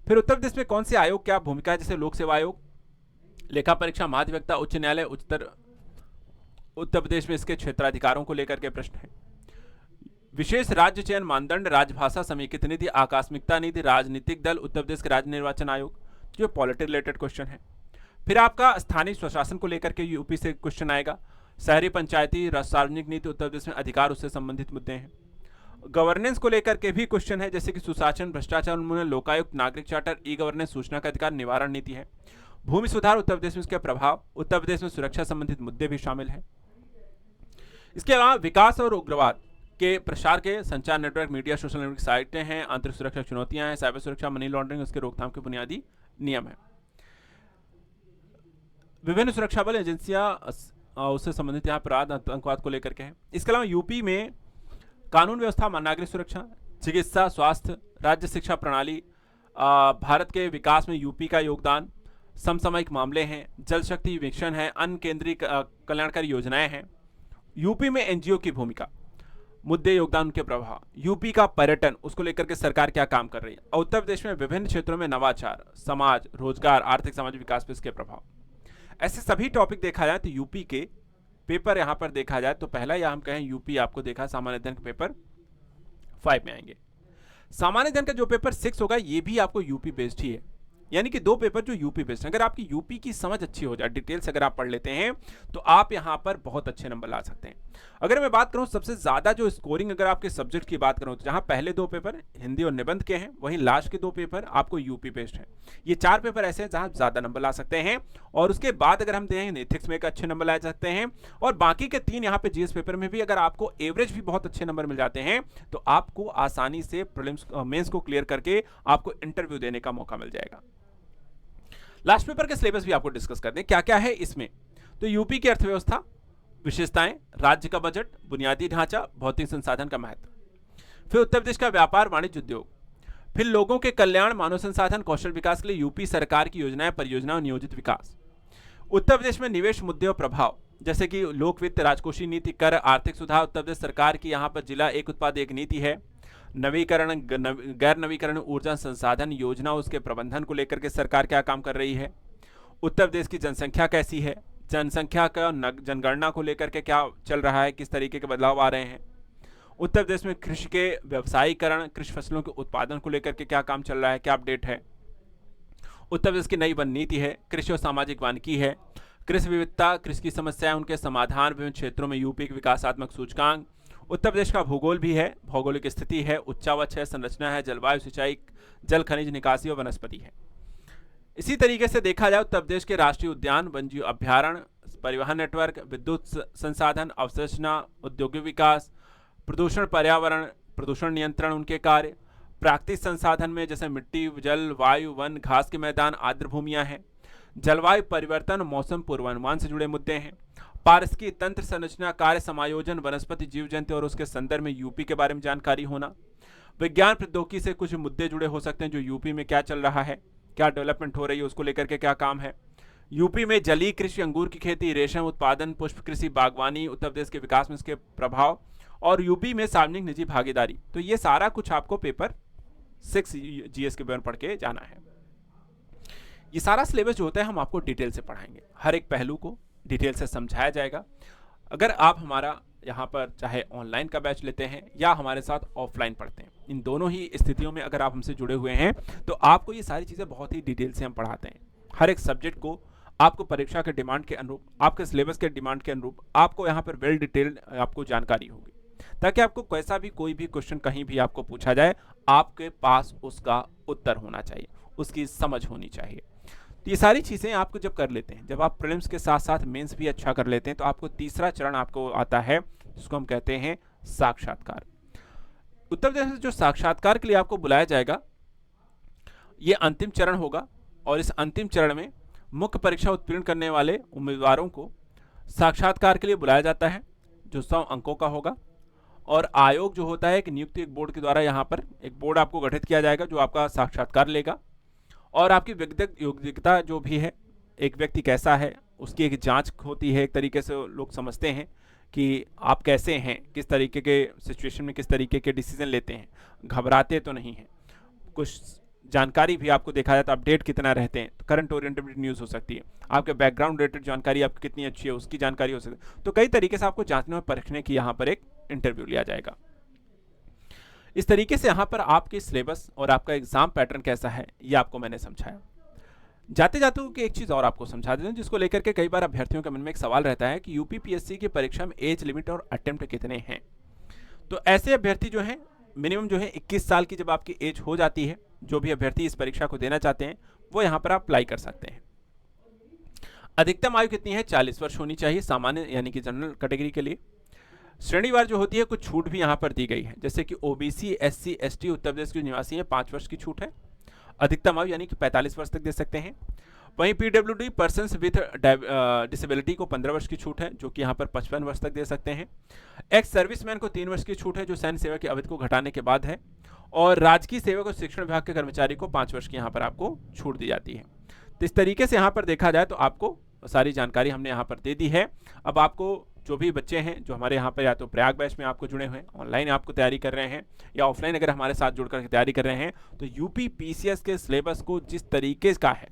फिर उत्तर प्रदेश में कौन से आयोग क्या भूमिका है, जैसे लोक सेवा आयोग, लेखा परीक्षा, महाधिवक्ता, उच्च न्यायालय, उत्तर प्रदेश में इसके क्षेत्राधिकारों को लेकर के प्रश्न है। विशेष राज्य चयन मानदंड, राजभाषा, समेकित नीति, आकस्मिकता नीति, राजनीतिक दल, उत्तर प्रदेश के राज्य निर्वाचन आयोग, जो पॉलिटिक्स रिलेटेड क्वेश्चन है। फिर आपका स्थानीय स्वशासन को लेकर के यूपी से क्वेश्चन आएगा, शहरी पंचायती, सार्वजनिक नीति, उत्तर प्रदेश में अधिकार, उससे संबंधित मुद्दे हैं। गवर्नेंस को लेकर के भी क्वेश्चन है, जैसे कि सुशासन, भ्रष्टाचार उन्मूलन, लोकायुक्त, नागरिक चार्टर, ई गवर्नेंस, सूचना का अधिकार, निवारण नीति है। भूमि सुधार, उत्तर प्रदेश में इसके प्रभाव, उत्तर प्रदेश में सुरक्षा संबंधित मुद्दे भी शामिल हैं। इसके अलावा विकास और उग्रवाद के प्रसार के संचार नेटवर्क, मीडिया, सोशल नेटवर्क साइटें हैं, आंतरिक सुरक्षा चुनौतियां हैं, साइबर सुरक्षा, मनी लॉन्ड्रिंग, उसके रोकथाम के बुनियादी नियम है। विभिन्न सुरक्षा बल एजेंसियां उससे संबंधित यहाँ अपराध, आतंकवाद को लेकर के है। इसके अलावा यूपी में कानून व्यवस्था, नागरिक सुरक्षा, चिकित्सा, स्वास्थ्य, राज्य शिक्षा प्रणाली, भारत के विकास में यूपी का योगदान, समसामयिक मामले हैं, जल शक्ति मिशन है, अन्य केंद्रीय कल्याणकारी योजनाएं हैं। यूपी में एनजीओ की भूमिका, मुद्दे, योगदान, उनके प्रभाव, यूपी का पर्यटन, उसको लेकर के सरकार क्या काम कर रही है, और उत्तर प्रदेश में विभिन्न क्षेत्रों में नवाचार, समाज, रोजगार, आर्थिक सामाजिक विकास पर इसके प्रभाव। ऐसे सभी टॉपिक देखा जाए तो यूपी के पेपर यहां पर देखा जाए तो पहला या हम कहें यूपी आपको देखा सामान्य अध्ययन के पेपर 5 में आएंगे। सामान्य अध्ययन का जो पेपर 6 होगा ये भी आपको यूपी बेस्ड ही है, यानी कि 2 पेपर जो यूपी बेस्ड। अगर आपकी यूपी की समझ अच्छी हो जाए, डिटेल्स अगर आप पढ़ लेते हैं तो आप यहां पर बहुत अच्छे नंबर ला सकते हैं। अगर मैं बात करूं सबसे ज्यादा जो स्कोरिंग अगर आपके सब्जेक्ट की बात करूं तो जहां पहले 2 पेपर हिंदी और निबंध के हैं, वहीं लास्ट के 2 पेपर आपको यूपी बेस्ड हैं। ये 4 पेपर ऐसे हैं जहां ज्यादा नंबर ला सकते हैं, और उसके बाद अगर हम देखें एथिक्स में एक अच्छे नंबर ला सकते हैं, और बाकी के 3 यहाँ पे जीएस पेपर में भी अगर आपको एवरेज भी बहुत अच्छे नंबर मिल जाते हैं तो आपको आसानी से प्रीलिम्स मेंस को क्लियर करके आपको इंटरव्यू देने का मौका मिल जाएगा। लास्ट पेपर के सिलेबस भी आपको डिस्कस कर दें क्या क्या है इसमें। तो यूपी की अर्थव्यवस्था, विशेषताएं, राज्य का बजट, बुनियादी ढांचा, भौतिक संसाधन का महत्व, फिर उत्तर प्रदेश का व्यापार, वाणिज्य, उद्योग, फिर लोगों के कल्याण, मानव संसाधन, कौशल विकास के लिए यूपी सरकार की योजनाएं, परियोजनाओं, नियोजित विकास, उत्तर प्रदेश में निवेश, मुद्दे और प्रभाव, जैसे कि लोक वित्त, राजकोषीय नीति, कर, आर्थिक सुधार। उत्तर प्रदेश सरकार की यहाँ पर जिला एक उत्पाद एक नीति है। नवीकरण, गैर नवीकरण ऊर्जा संसाधन योजना, उसके प्रबंधन को लेकर के सरकार क्या काम कर रही है। उत्तर प्रदेश की जनसंख्या कैसी है, जनसंख्या का जनगणना को लेकर के क्या चल रहा है, किस तरीके के बदलाव आ रहे हैं। उत्तर प्रदेश में कृषि के व्यवसायीकरण, कृषि फसलों के उत्पादन को लेकर के क्या काम चल रहा है, क्या अपडेट है। उत्तर प्रदेश की नई वन नीति है, कृषि और सामाजिक वानिकी है, कृषि विविधता, कृषि की समस्याएं, उनके समाधान, विभिन्न क्षेत्रों में यूपी के विकासात्मक सूचकांक। उत्तर प्रदेश का भूगोल भी है, भौगोलिक स्थिति है, उच्चावच है, संरचना है, जलवायु, सिंचाई, जल खनिज निकासी और वनस्पति है। इसी तरीके से देखा जाए उत्तर प्रदेश के राष्ट्रीय उद्यान, वन्यजीव अभ्यारण्य, परिवहन नेटवर्क, विद्युत संसाधन, अवसंरचना, औद्योगिक विकास, प्रदूषण, पर्यावरण, प्रदूषण नियंत्रण, उनके कार्य, प्राकृतिक संसाधन में जैसे मिट्टी, जल, वायु, वन, घास के मैदान, आर्द्र भूमियां हैं, जलवायु परिवर्तन, मौसम पूर्वानुमान से जुड़े मुद्दे हैं, पारिस्थितिकी तंत्र संरचना, कार्य समायोजन, वनस्पति, जीव जंतु और उसके संदर्भ में यूपी के बारे में जानकारी होना, विज्ञान प्रौद्योगिकी से कुछ मुद्दे जुड़े हो सकते हैं जो यूपी में क्या चल रहा है, क्या डेवलपमेंट हो रही है, उसको लेकर के क्या काम है। यूपी में जलीय कृषि, अंगूर की खेती, रेशम उत्पादन, पुष्प कृषि, बागवानी, उत्तर प्रदेश के विकास में इसके प्रभाव, और यूपी में सार्वजनिक निजी भागीदारी। तो ये सारा कुछ आपको पेपर 6 जीएस के बारे में पढ़ के जाना है। ये सारा सिलेबस जो होता है हम आपको डिटेल से पढ़ाएंगे, हर एक पहलू को डिटेल से समझाया जाएगा। अगर आप हमारा यहाँ पर चाहे ऑनलाइन का बैच लेते हैं या हमारे साथ ऑफलाइन पढ़ते हैं, इन दोनों ही स्थितियों में अगर आप हमसे जुड़े हुए हैं तो आपको ये सारी चीज़ें बहुत ही डिटेल से हम पढ़ाते हैं। हर एक सब्जेक्ट को आपको परीक्षा के डिमांड के अनुरूप, आपके सिलेबस के डिमांड के अनुरूप आपको यहाँ पर वेल डिटेल्ड आपको जानकारी होगी, ताकि आपको कैसा भी कोई भी क्वेश्चन कहीं भी आपको पूछा जाए आपके पास उसका उत्तर होना चाहिए, उसकी समझ होनी चाहिए। तो ये सारी चीज़ें आपको जब कर लेते हैं, जब आप प्रीलिम्स के साथ साथ मेंस भी अच्छा कर लेते हैं, तो आपको तीसरा चरण आपको आता है जिसको हम कहते हैं साक्षात्कार। उत्तर प्रदेश से जो साक्षात्कार के लिए आपको बुलाया जाएगा ये अंतिम चरण होगा, और इस अंतिम चरण में मुख्य परीक्षा उत्तीर्ण करने वाले उम्मीदवारों को साक्षात्कार के लिए बुलाया जाता है जो 100 अंकों का होगा। और आयोग जो होता है एक नियुक्ति एक बोर्ड के द्वारा, यहाँ पर एक बोर्ड आपको गठित किया जाएगा जो आपका साक्षात्कार लेगा, और आपकी व्यक्तिगत योग्यता जो भी है, एक व्यक्ति कैसा है उसकी एक जांच होती है। एक तरीके से लोग समझते हैं कि आप कैसे हैं, किस तरीके के सिचुएशन में किस तरीके के डिसीजन लेते हैं, घबराते तो नहीं हैं। कुछ जानकारी भी आपको देखा जाता है, अपडेट कितना रहते हैं, तो करंट ओरिएंटेड न्यूज़ हो सकती है, आपके बैकग्राउंड रिलेटेड जानकारी आपकी कितनी अच्छी है उसकी जानकारी हो सकती है। तो कई तरीके से आपको जांचने और परखने की यहाँ पर एक इंटरव्यू लिया जाएगा। इस तरीके से यहाँ पर आपके सिलेबस और आपका एग्जाम पैटर्न कैसा है ये आपको मैंने समझाया। जाते जाते कि एक चीज़ और आपको समझा देता हूं जिसको लेकर के कई बार अभ्यर्थियों के मन में एक सवाल रहता है कि यूपीपीएससी की परीक्षा में एज लिमिट और अटेम्प्ट कितने हैं। तो ऐसे अभ्यर्थी जो हैं मिनिमम जो है 21 साल की जब आपकी एज हो जाती है, जो भी अभ्यर्थी इस परीक्षा को देना चाहते हैं वो यहाँ पर आप अप्लाई कर सकते हैं। अधिकतम आयु कितनी है, 40 वर्ष होनी चाहिए सामान्य यानी कि जनरल कैटेगरी के लिए। श्रेणीवार जो होती है कुछ छूट भी यहाँ पर दी गई है, जैसे कि OBC, SC, ST Uttar Pradesh के निवासी हैं 5 वर्ष की छूट है। अधिकतम आयु यानी कि 45 वर्ष तक दे सकते हैं। वहीं पीडब्ल्यूडी पर्सन्स विथ डिसेबिलिटी को 15 वर्ष की छूट है, जो कि यहाँ पर 55 वर्ष तक दे सकते हैं। एक्स सर्विसमैन को 3 वर्ष की छूट है, जो सैन्य सेवा की अवधि को घटाने के बाद है। और राजकीय सेवक और शिक्षण विभाग के कर्मचारी को 5 वर्ष की यहाँ पर आपको छूट दी जाती है। तो इस तरीके से यहाँ पर देखा जाए तो आपको सारी जानकारी हमने यहाँ पर दे दी है। अब आपको जो भी बच्चे हैं जो हमारे यहाँ पर या तो प्रयाग बैच में आपको जुड़े हुए हैं, ऑनलाइन आपको तैयारी कर रहे हैं, या ऑफलाइन अगर हमारे साथ जुड़कर तैयारी कर रहे हैं, तो यूपी पीसीएस के सिलेबस को जिस तरीके का है,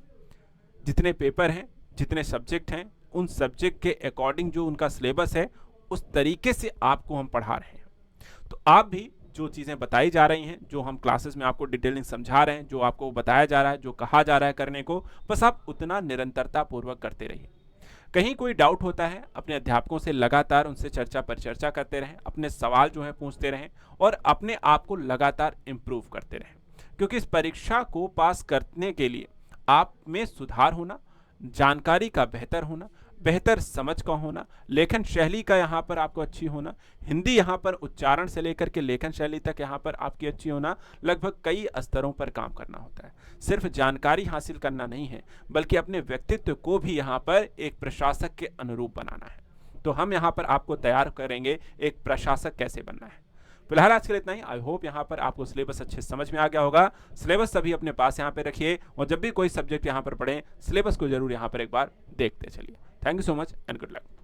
जितने पेपर हैं, जितने सब्जेक्ट हैं, उन सब्जेक्ट के अकॉर्डिंग जो उनका सिलेबस है उस तरीके से आपको हम पढ़ा रहे हैं। तो आप भी जो चीज़ें बताई जा रही हैं, जो हम क्लासेस में आपको डिटेलिंग समझा रहे हैं, जो आपको बताया जा रहा है, जो कहा जा रहा है करने को, बस आप उतना निरंतरता पूर्वक करते रहिए। कहीं कोई डाउट होता है, अपने अध्यापकों से लगातार उनसे चर्चा पर चर्चा करते रहें, अपने सवाल जो है पूछते रहें और अपने आप को लगातार इम्प्रूव करते रहें, क्योंकि इस परीक्षा को पास करने के लिए आप में सुधार होना, जानकारी का बेहतर होना, बेहतर समझ का होना, लेखन शैली का यहाँ पर आपको अच्छी होना, हिंदी यहाँ पर उच्चारण से लेकर के लेखन शैली तक यहाँ पर आपकी अच्छी होना, लगभग कई स्तरों पर काम करना होता है। सिर्फ जानकारी हासिल करना नहीं है, बल्कि अपने व्यक्तित्व को भी यहाँ पर एक प्रशासक के अनुरूप बनाना है। तो हम यहाँ पर आपको तैयार करेंगे एक प्रशासक कैसे बनना है। फिलहाल आज के लिए इतना ही। आई होप यहाँ पर आपको सिलेबस अच्छे समझ में आ गया होगा। सिलेबस सभी अपने पास यहाँ पे रखिए और जब भी कोई सब्जेक्ट यहाँ पर पढ़ें, सिलेबस को जरूर यहाँ पर एक बार देखते चलिए। Thank you so much and good luck.